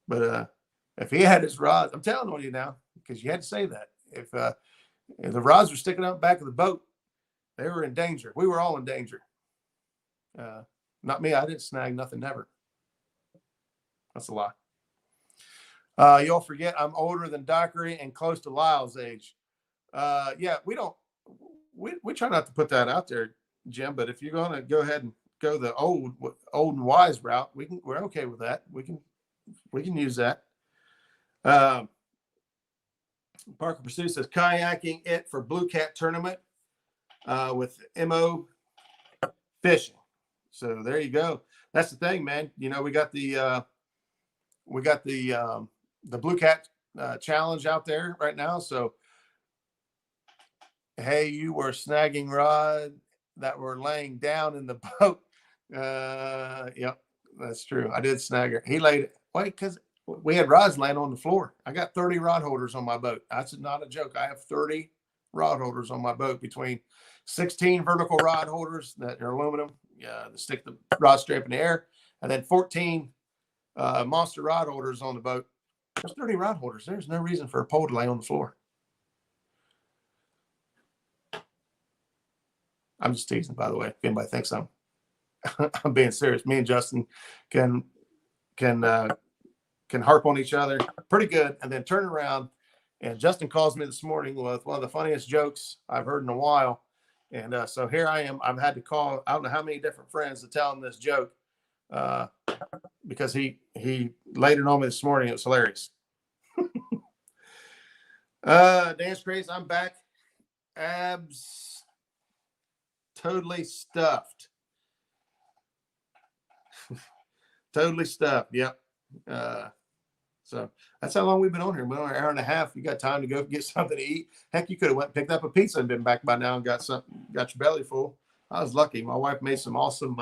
But if he had his rods, I'm telling on you now, because you had to say that. If the rods were sticking out back of the boat, they were in danger. We were all in danger. Not me. I didn't snag nothing, never. That's a lie. You'll forget I'm older than Dockery and close to Lyle's age. Yeah, we try not to put that out there, Jim, but if you're going to go ahead and go the old and wise route, we're okay with that. We can use that. Parker Pursuit says kayaking it for Bluecat tournament with MO fishing. So there you go. That's the thing, man. You know, we got the Bluecat challenge out there right now. So, hey, you were snagging rod that were laying down in the boat. Yep, that's true. I did snag her. He laid it. Wait, because we had rods laying on the floor. I got 30 rod holders on my boat. That's not a joke. I have 30 rod holders on my boat, between 16 vertical rod holders that are aluminum, to stick the rod strap in the air, and then 14 monster rod holders on the boat. There's 30 rod holders. There's no reason for a pole to lay on the floor. I'm just teasing, by the way. If anybody thinks I'm being serious, me and Justin can harp on each other pretty good, and then turn around. And Justin calls me this morning with one of the funniest jokes I've heard in a while. And so here I am. I've had to call, I don't know how many different friends to tell him this joke, because he laid it on me this morning. It was hilarious. Dance Craze, I'm back. Abs totally stuffed. Totally stuffed. Yep. So that's how long we've been on here. We're on an hour and a half. You got time to go get something to eat. Heck, you could have went and picked up a pizza and been back by now and got your belly full. I was lucky. My wife made some awesome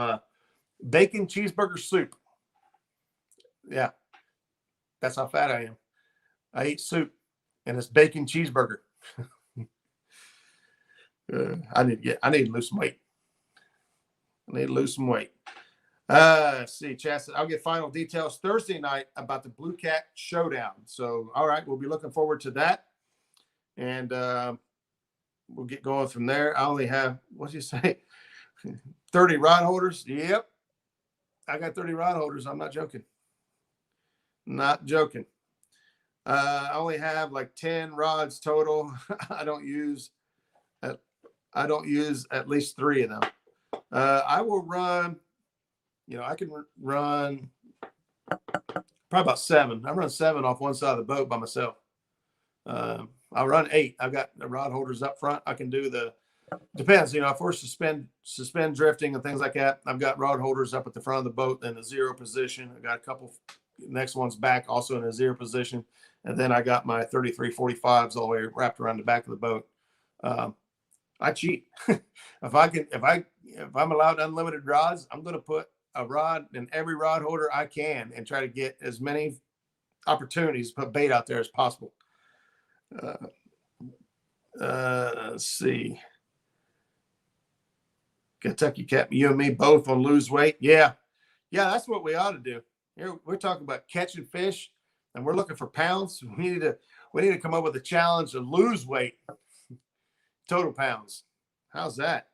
bacon cheeseburger soup. Yeah, that's how fat I am. I eat soup, and it's bacon cheeseburger. I need to lose some weight. Let's see, Chad said, I'll get final details Thursday night about the Bluecat showdown. So, all right, we'll be looking forward to that. And we'll get going from there. I only have, what did you say? 30 rod holders. Yep. I got 30 rod holders. I'm not joking. I only have like 10 rods total. I don't use at least 3 of them. I will run, I can run probably about 7. I run 7 off one side of the boat by myself. I'll run 8. I've got the rod holders up front. I can do depends, if we're suspend drifting and things like that. I've got rod holders up at the front of the boat in a 0 position. I got a couple, next one's back also in a 0 position. And then I got my 33-45s all the way wrapped around the back of the boat. I cheat. If I'm allowed unlimited rods, I'm going to put a rod in every rod holder I can and try to get as many opportunities to put bait out there as possible. Let's see. Kentucky Cat, you and me both on lose weight. Yeah, that's what we ought to do. Here we're talking about catching fish and we're looking for pounds. We need to come up with a challenge to lose weight, total pounds. How's that?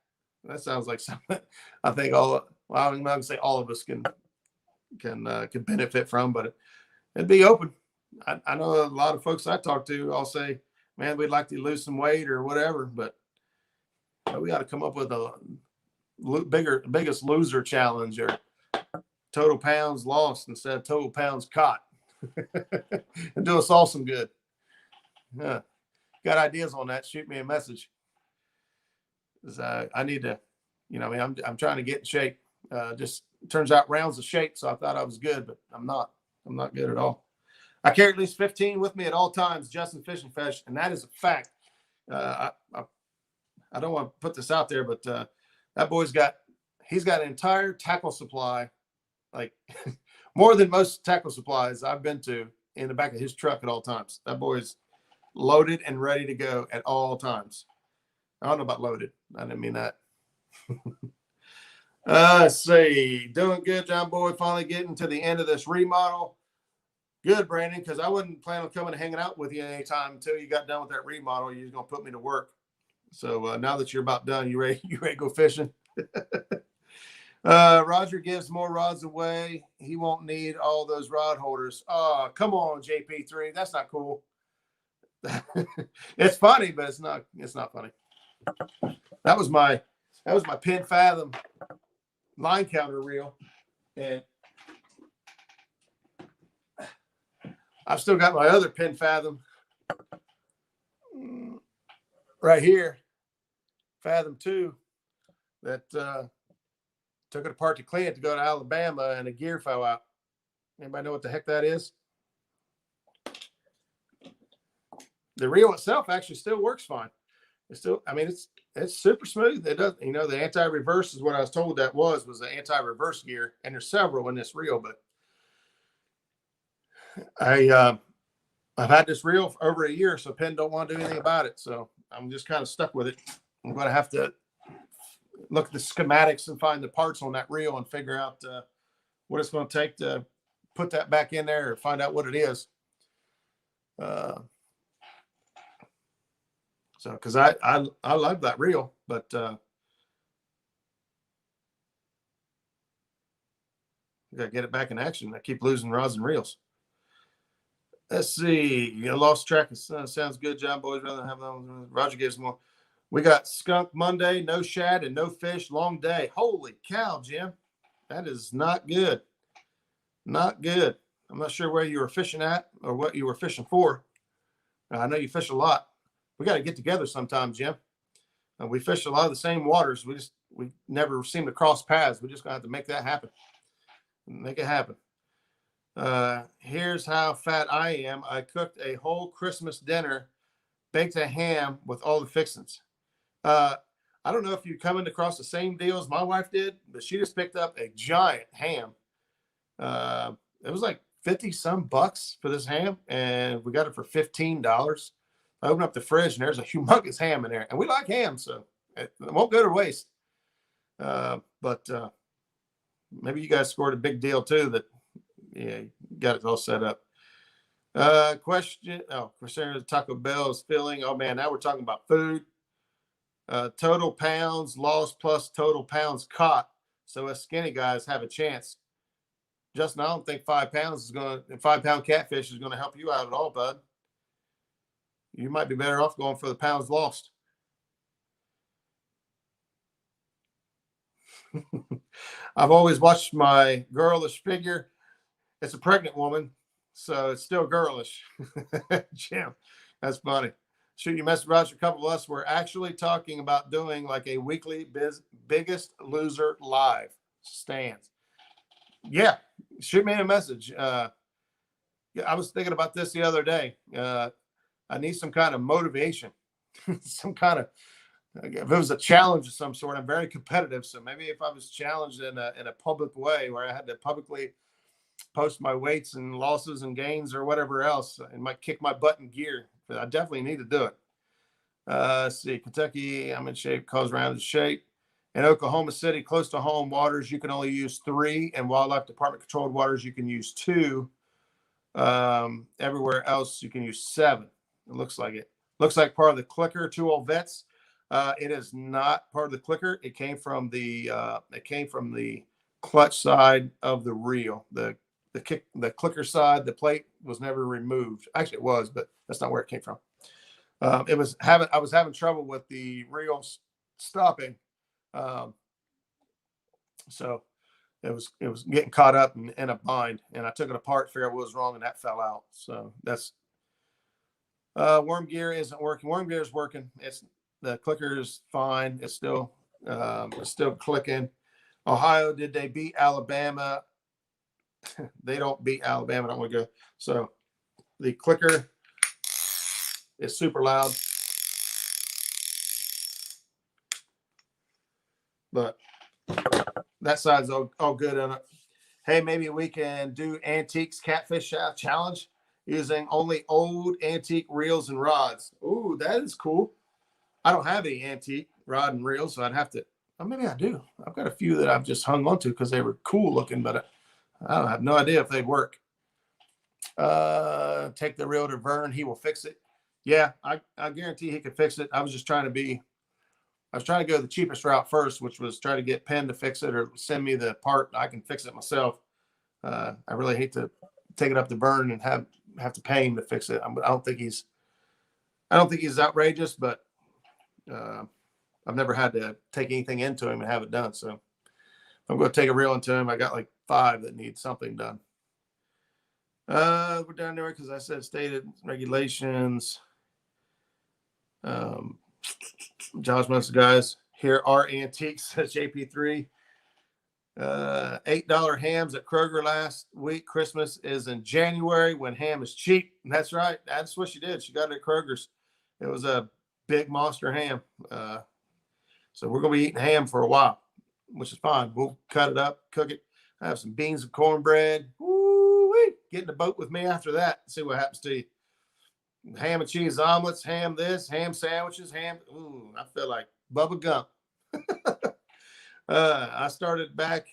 That sounds like something I think I'm not gonna say all of us can benefit from, but it'd be open. I know a lot of folks I talk to all say, man, we'd like to lose some weight or whatever, but we got to come up with a biggest loser challenge, or total pounds lost instead of total pounds caught, and do us all some good. Yeah. Got ideas on that? Shoot me a message. I need to, I'm trying to get in shape. Just turns out rounds of shape, so I thought I was good, but I'm not. I'm not good at all. I carry at least 15 with me at all times, Justin Fishing Fish, and that is a fact. I don't want to put this out there, but that boy's he's got an entire tackle supply, like more than most tackle supplies I've been to, in the back of his truck at all times. That boy's loaded and ready to go at all times. I don't know about loaded. I didn't mean that. Let's see. Doing good, John Boy. Finally getting to the end of this remodel. Good, Brandon, because I wouldn't plan on coming and hanging out with you anytime until you got done with that remodel. You're going to put me to work. So now that you're about done, you ready to go fishing? Roger gives more rods away. He won't need all those rod holders. Oh, come on, JP3. That's not cool. It's funny, but it's not funny. That was my Penn Fathom line counter reel, and I've still got my other Penn Fathom right here, FathomII, that took it apart to clean it to go to Alabama, and a gear fell out. Anybody know what the heck that is? The reel itself actually still works fine. It's still, I mean, it's super smooth. It does, the anti-reverse is what I was told that was the anti-reverse gear, and there's several in this reel, but I've had this reel for over a year, so Penn don't want to do anything about it. So I'm just kind of stuck with it. I'm going to have to look at the schematics and find the parts on that reel and figure out what it's going to take to put that back in there, or find out what it is. So, because I love that reel, but got to get it back in action. I keep losing rods and reels. Let's see. You lost track of sounds good, John Boys. Rather have them. Roger gives more. We got skunk Monday, no shad and no fish. Long day. Holy cow, Jim. That is not good. Not good. I'm not sure where you were fishing at or what you were fishing for. I know you fish a lot. We got to get together sometime, Jim. We fish a lot of the same waters. We never seem to cross paths. We just gonna have to make that happen. Make it happen. Here's how fat I am. I cooked a whole Christmas dinner, baked a ham with all the fixings. I don't know if you're coming across the same deal as my wife did, but she just picked up a giant ham. It was like 50 some bucks for this ham, and we got it for $15. I opened up the fridge, and there's a humongous ham in there, and we like ham, so it won't go to waste. But maybe you guys scored a big deal too. That got it all set up. Question. Oh, concerning Taco Bell is filling. Oh man, now we're talking about food. Total pounds lost plus total pounds caught. So us skinny guys have a chance. Justin, I don't think 5 pounds 5 pound catfish is going to help you out at all, bud. You might be better off going for the pounds lost. I've always watched my girlish figure. It's a pregnant woman, so it's still girlish. Jim, that's funny. Shoot, you messed around. A couple of us were actually talking about doing like a weekly Biggest Loser live stands. Yeah, shoot me a message. I was thinking about this the other day. I need some kind of motivation, some kind of, if it was a challenge of some sort. I'm very competitive, so maybe if I was challenged in a public way where I had to publicly post my weights and losses and gains or whatever else, it might kick my butt in gear. But I definitely need to do it. Let's see, Kentucky, I'm in shape, cause rounded shape. In Oklahoma City, close to home waters, you can only use 3, and wildlife department controlled waters, you can use 2. Everywhere else you can use 7. It looks like it. Looks like part of the clicker. 2 old vets. It is not part of the clicker. It came from the clutch side of the reel. The clicker side. The plate was never removed. Actually, it was, but that's not where it came from. I was having trouble with the reel stopping, so it was getting caught up in a bind, and I took it apart, figured out what was wrong, and that fell out. So that's worm gear isn't working. Worm gear is working. The clicker is fine. It's still clicking. Ohio, did they beat Alabama? They don't beat Alabama. I don't want to go. So the clicker is super loud, but that side's all good on it. Hey, maybe we can do antiques catfish challenge using only old antique reels and rods. Ooh, that is cool. I don't have any antique rod and reels, so I'd have to. Well, maybe I do. I've got a few that I've just hung on to because they were cool looking, but I have no idea if they'd work. Take the reel to Vern. He will fix it. Yeah, I guarantee he could fix it. I was trying to go the cheapest route first, which was try to get Penn to fix it or send me the part. I can fix it myself. I really hate to take it up to Vern and have to pay him to fix it. I don't think he's outrageous, but I've never had to take anything into him and have it done. So if I'm going to take a reel into him, I got like 5 that need something done. We're down there because I said stated regulations. Josh Munster, guys, here are antiques, says JP3. $8 hams at Kroger last week. Christmas is in January when ham is cheap. That's right. That's what she did. She got it at Kroger's. It was a big monster ham. So we're going to be eating ham for a while, which is fine. We'll cut it up, cook it. I have some beans and cornbread. Woo-wee. Get in the boat with me after that and see what happens to you. Ham and cheese omelets, ham sandwiches, ham. Ooh, I feel like Bubba Gump. I started back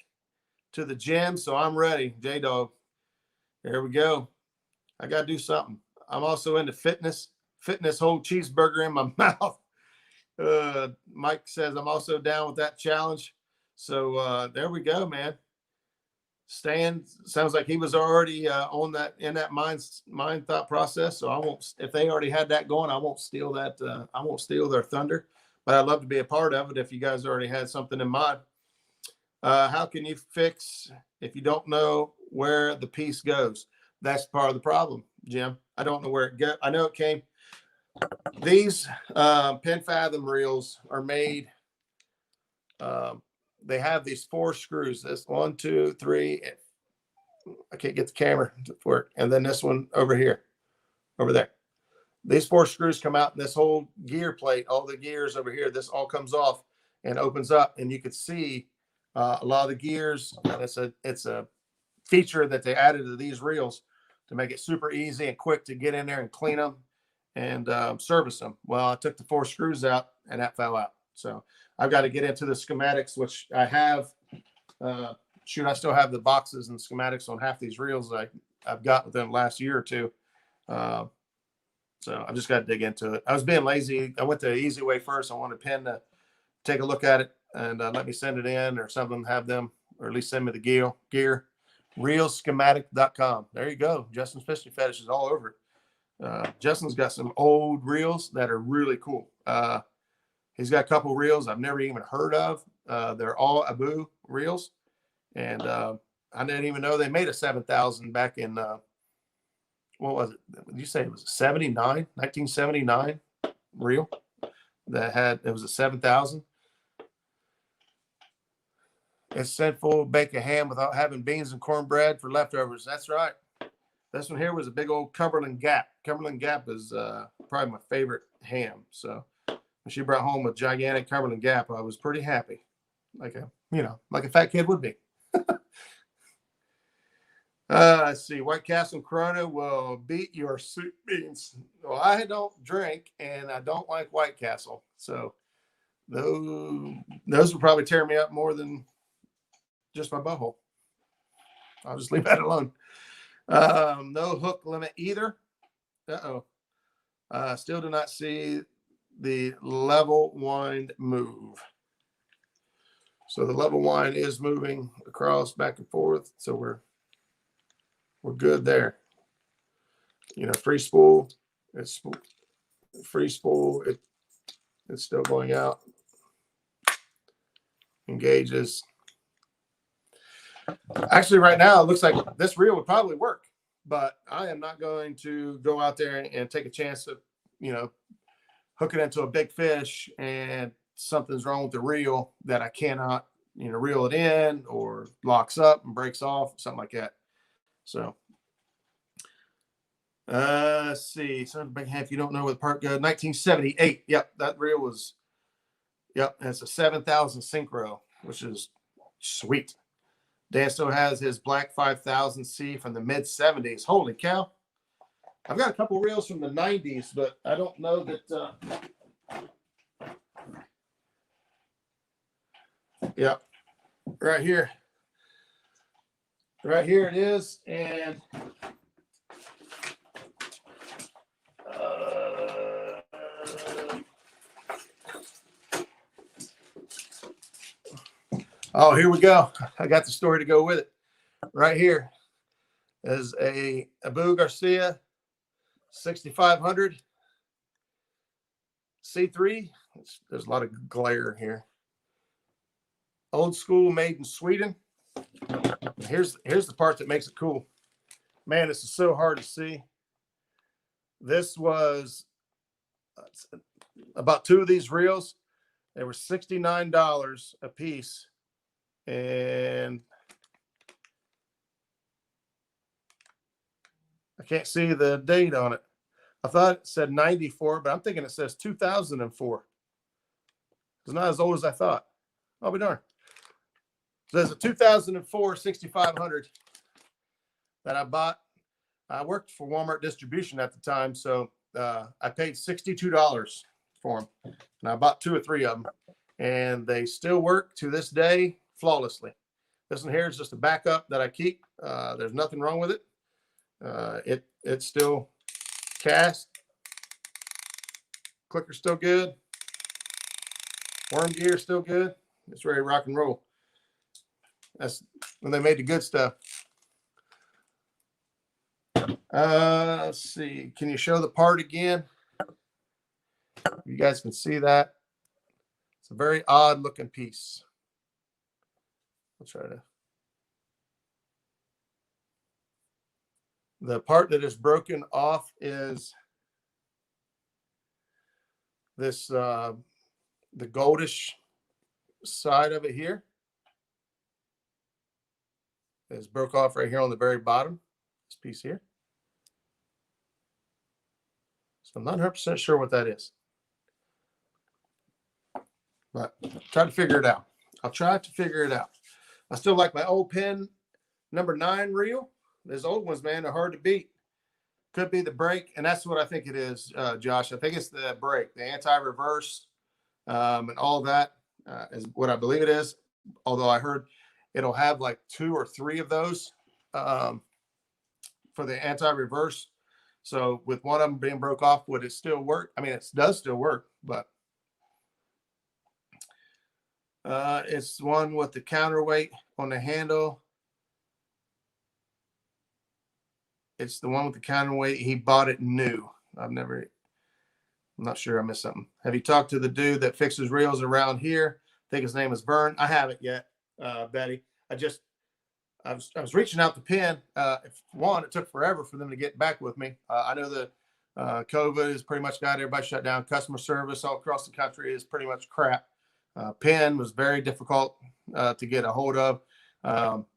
to the gym, so I'm ready. J-Dog. There we go. I got to do something. I'm also into fitness whole cheeseburger in my mouth. Mike says I'm also down with that challenge. So there we go, man. Stan sounds like he was already on that in that mind thought process. So I won't. If they already had that going, I won't steal that. I won't steal their thunder. But I'd love to be a part of it if you guys already had something in mind. How can you fix if you don't know where the piece goes? That's part of the problem, Jim. I don't know where it goes. I know it came. These Penn Fathom reels are made. They have these 4 screws. This 1, 2, 3. I can't get the camera to work. And then this one over there. These 4 screws come out, and this whole gear plate, all the gears over here, this all comes off and opens up, and you could see a lot of the gears. And it's a feature that they added to these reels to make it super easy and quick to get in there and clean them and service them. Well, I took the 4 screws out, and that fell out. So I've got to get into the schematics, which I have. I still have the boxes and schematics on half these reels I've got with them last year or two. So I just got to dig into it. I was being lazy. I went the easy way first. I wanted Penn to take a look at it and let me send it in or something, have them, or at least send me the gear. Reelschematic.com. There you go. Justin's Fishing Fetish is all over it. Justin's got some old reels that are really cool. He's got a couple reels I've never even heard of. They're all Abu reels. And I didn't even know they made a 7,000 back in, what was it? Did you say it was 1979 reel it was a 7,000. It's sinful to bake a ham without having beans and cornbread for leftovers. That's right. This one here was a big old Cumberland Gap. Cumberland Gap is probably my favorite ham. So when she brought home a gigantic Cumberland Gap, I was pretty happy. Like a fat kid would be. Let's see. White Castle Corona will beat your soup beans. Well, I don't drink, and I don't like White Castle. So those will probably tear me up more than just my butthole. I'll just leave that alone. No hook limit either. Still do not see the level wind move. So the level wind is moving across back and forth. So we're good there. You know, free spool, it's free spool. It's still going out. Engages. Actually, right now, it looks like this reel would probably work, but I am not going to go out there and take a chance of, you know, hooking into a big fish and something's wrong with the reel that I cannot, you know, reel it in or locks up and breaks off, something like that. So, let's see. So, if you don't know where the part goes, 1978. Yep, that reel was. Yep, and it's a 7,000 synchro, which is sweet. Dan still has his black 5000C from the mid 70s. Holy cow. I've got a couple reels from the 90s, but I don't know that. Yeah, right here. Right here it is. And oh, here we go. I got the story to go with it. Right here is a Abu Garcia 6500 C3. There's a lot of glare here. Old school, made in Sweden. Here's the part that makes it cool. Man, this is so hard to see. This was about 2 of these reels. They were $69 a piece. And I can't see the date on it. I thought it said 94, but I'm thinking it says 2004. It's not as old as I thought. I'll be darned. So there's a 2004 6500 that I bought. I worked for Walmart distribution at the time, so I paid $62 for them. And I bought 2 or 3 of them. And they still work to this day flawlessly. This one here is just a backup that I keep. There's nothing wrong with it. It's still cast. Clicker's still good. Worm gear still good. It's ready to rock and roll. That's when they made the good stuff. Let's see. Can you show the part again? You guys can see that. It's a very odd looking piece. I'll try to. The part that is broken off is this, the goldish side of it here. It's broke off right here on the very bottom, this piece here. So I'm not 100% sure what that is. But try to figure it out. I'll try to figure it out. I still like my old Penn number 9 reel. Those old ones, man, are hard to beat. Could be the brake, and that's what I think it is, Josh. I think it's the brake, the anti-reverse, and all that is what I believe it is. Although I heard it'll have like 2 or 3 of those for the anti-reverse. So with one of them being broke off, would it still work? I mean, it does still work, but it's one with the counterweight on the handle. It's the one with the counterweight. He bought it new. I'm not sure I missed something. Have you talked to the dude that fixes reels around here? I think his name is Vern. I haven't yet, Betty. I was reaching out to Penn. It took forever for them to get back with me. I know that COVID has pretty much got everybody shut down. Customer service all across the country is pretty much crap. Penn was very difficult to get a hold of.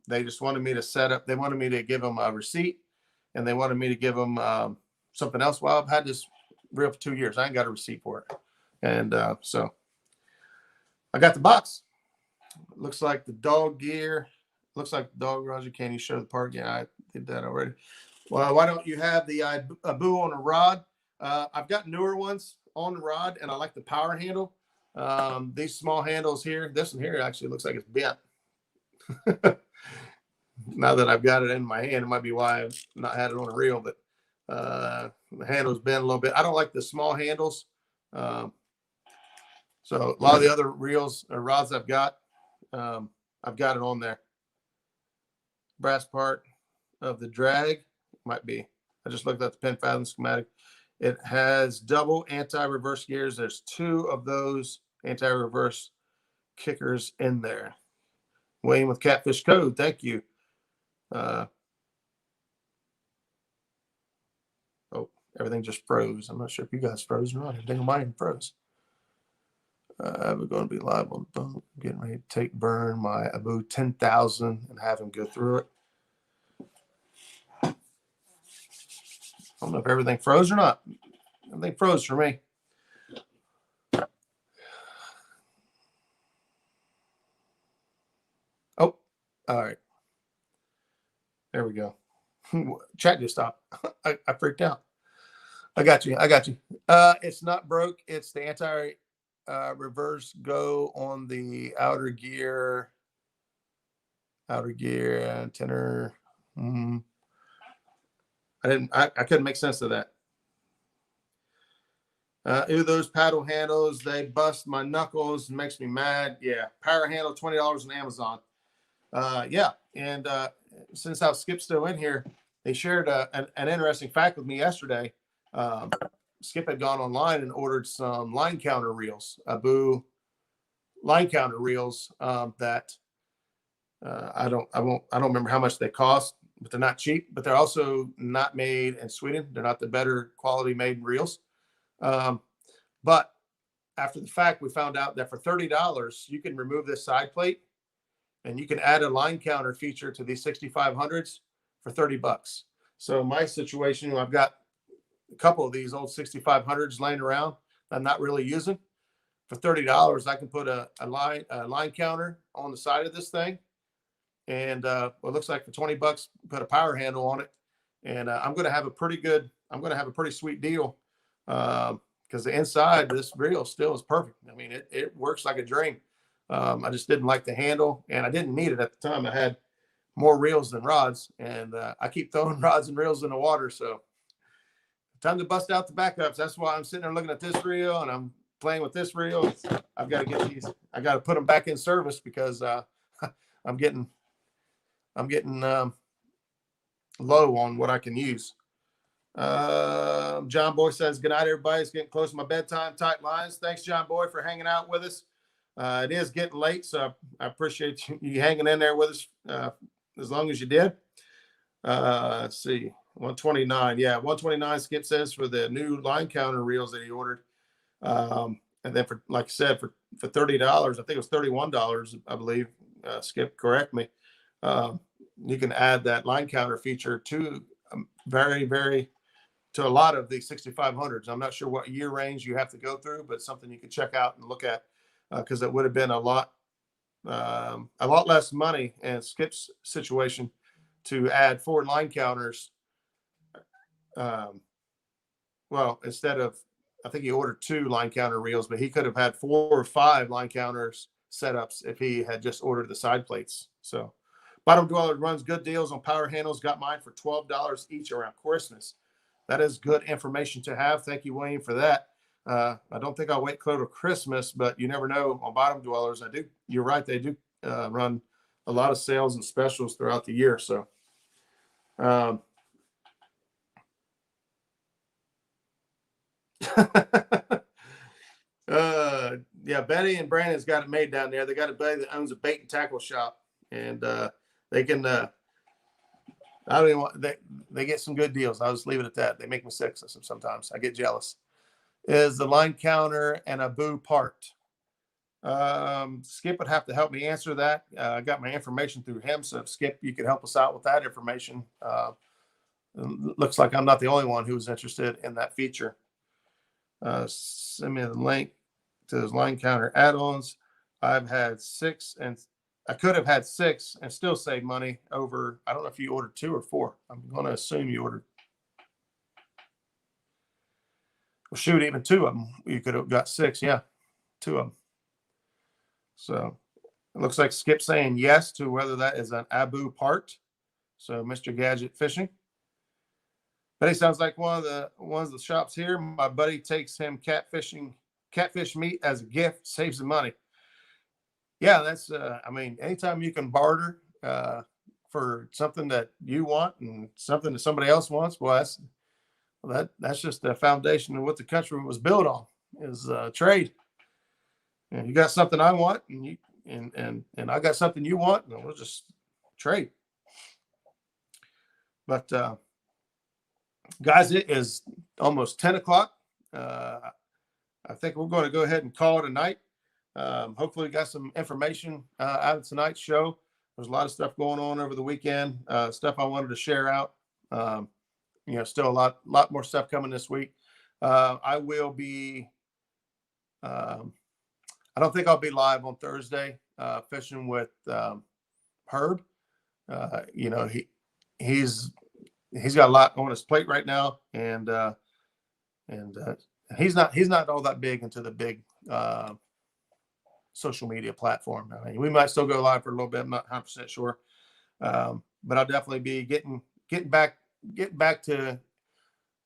They just wanted me to set up. They wanted me to give them a receipt, and they wanted me to give them something else. Well, I've had this reel for 2 years. I ain't got a receipt for it. And so I got the box. It looks like the dog gear. Looks like the dog, Roger. Can you show the part? Yeah, I did that already. Well, why don't you have the Abu on a rod? I've got newer ones on the rod, and I like the power handle. These small handles here, this one here actually looks like it's bent. now that I've got it in my hand, it might be why I've not had it on a reel, but the handle's bent a little bit. I don't like the small handles. So a lot of the other reels or rods I've got it on there. Brass part of the drag might be. I just looked at the Penn Fathom schematic. It has double anti-reverse gears. There's 2 of those anti-reverse kickers in there. Wayne with Catfish Code, thank you. Oh, everything just froze. I'm not sure if you guys froze or not. I think mine froze. We're going to be live on the phone. Getting ready to burn my Abu 10,000 and have him go through it. I don't know if everything froze or not. Everything froze for me. Oh, all right. There we go. Chat just stopped. I freaked out. I got you. It's not broke. It's the anti-reverse go on the outer gear antenna. I couldn't make sense of that. Those paddle handles, they bust my knuckles and makes me mad. Yeah, power handle, $20 on Amazon. Yeah, and since our Skip's still in here, they shared an interesting fact with me yesterday. Skip had gone online and ordered some line counter reels, Abu line counter reels that I don't remember how much they cost, but they're not cheap. But they're also not made in Sweden. They're not the better quality made reels. But after the fact, we found out that for $30, you can remove this side plate and you can add a line counter feature to these 6500s for $30. So my situation, I've got a couple of these old 6500s laying around that I'm not really using. For $30, I can put a line counter on the side of this thing. And what it looks like for $20, put a power handle on it. And I'm going to have a pretty sweet deal. Because the inside of this reel still is perfect. I mean, it works like a dream. I just didn't like the handle, and I didn't need it at the time. I had more reels than rods, and I keep throwing rods and reels in the water. So time to bust out the backups. That's why I'm sitting there looking at this reel, and I'm playing with this reel. I've got to get these. I got to put them back in service because I'm getting low on what I can use. John Boy says, good night, everybody. It's getting close to my bedtime. Tight lines. Thanks, John Boy, for hanging out with us. It is getting late, so I appreciate you hanging in there with us as long as you did. Let's see. 129. Yeah, 129, Skip says, for the new line counter reels that he ordered. And then for, like I said, for $30, I think it was $31, I believe. Skip, correct me. You can add that line counter feature to to a lot of the 6500s. I'm not sure what year range you have to go through, but something you can check out and look at because it would have been a lot less money in Skip's situation to add 4 line counters. Well, instead of, I think he ordered 2 line counter reels, but he could have had 4 or 5 line counters setups if he had just ordered the side plates. So Bottom Dweller runs good deals on power handles. Got mine for $12 each around Christmas. That is good information to have. Thank you, Wayne, for that. I don't think I'll wait till Christmas, but you never know on Bottom Dwellers. You're right. They do run a lot of sales and specials throughout the year. So, yeah, Betty and Brandon's got it made down there. They got a buddy that owns a bait and tackle shop, and they can, I don't even want, they get some good deals. I'll just leave it at that. They make me sick sometimes. I get jealous. Is the line counter and Abu part? Skip would have to help me answer that. I got my information through him. So if Skip, you could help us out with that information. Looks like I'm not the only one who's interested in that feature. Send me the link to those line counter add-ons. I've had 6, and I could have had 6 and still save money over. I don't know if you ordered 2 or 4. I'm going to assume you ordered. Well, shoot, even 2 of them. You could have got 6. Yeah, 2 of them. So it looks like Skip saying yes to whether that is an Abu part. So Mr. Gadget Fishing. But he sounds like one of the shops here. My buddy takes him catfish meat as a gift, saves him money. Yeah, that's I mean, anytime you can barter for something that you want and something that somebody else wants, well, that's just the foundation of what the country was built on, is trade. And you got something I want, and you and I got something you want, and we'll just trade. But guys, it is almost 10 o'clock. I think we're going to go ahead and call it a night. Hopefully we got some information out of tonight's show. There's a lot of stuff going on over the weekend, stuff I wanted to share out. Still a lot more stuff coming this week. I will be, I don't think I'll be live on Thursday fishing with Herb. He's got a lot on his plate right now, and he's not all that big into the big social media platform. I mean, we might still go live for a little bit. I'm not 100% sure, but I'll definitely be getting back to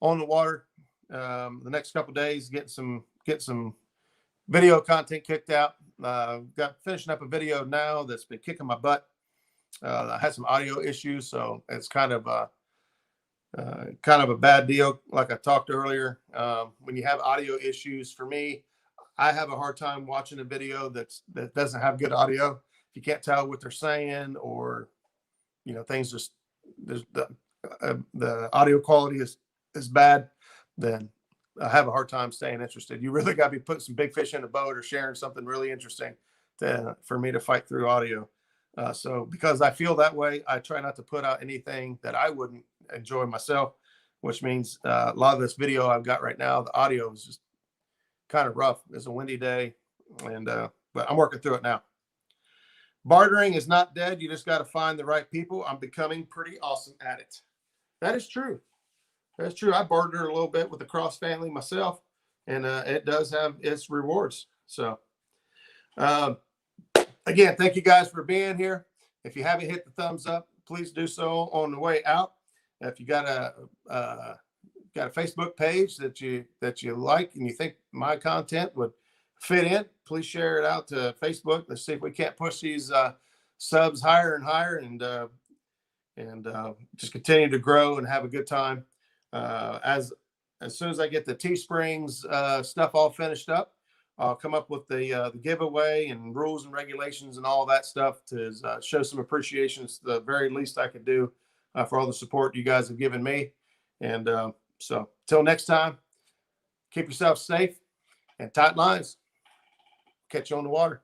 on the water the next couple of days. Get some video content kicked out. Got finishing up a video now that's been kicking my butt. I had some audio issues, so it's kind of a bad deal. Like I talked earlier, when you have audio issues, for me, I have a hard time watching a video that doesn't have good audio. If you can't tell what they're saying, or things just the audio quality is bad, then I have a hard time staying interested. You really got to be putting some big fish in a boat or sharing something really interesting for me to fight through audio. So because I feel that way, I try not to put out anything that I wouldn't enjoy myself, which means a lot of this video I've got right now, the audio is just kind of rough. It's a windy day, but I'm working through it now. Bartering is not dead. You just got to find the right people. I'm becoming pretty awesome at it. That is true. That's true. I bartered a little bit with the Cross family myself, and it does have its rewards. So, again, thank you guys for being here. If you haven't hit the thumbs up, please do so on the way out. If you got a Facebook page that you like and you think my content would fit in, please share it out to Facebook. Let's see if we can't push these subs higher and higher, and just continue to grow and have a good time. As soon as I get the Teesprings stuff all finished up, I'll come up with the giveaway and rules and regulations and all that stuff to show some appreciation. It's the very least I could do for all the support you guys have given me. And so till next time, keep yourself safe and tight lines. Catch you on the water.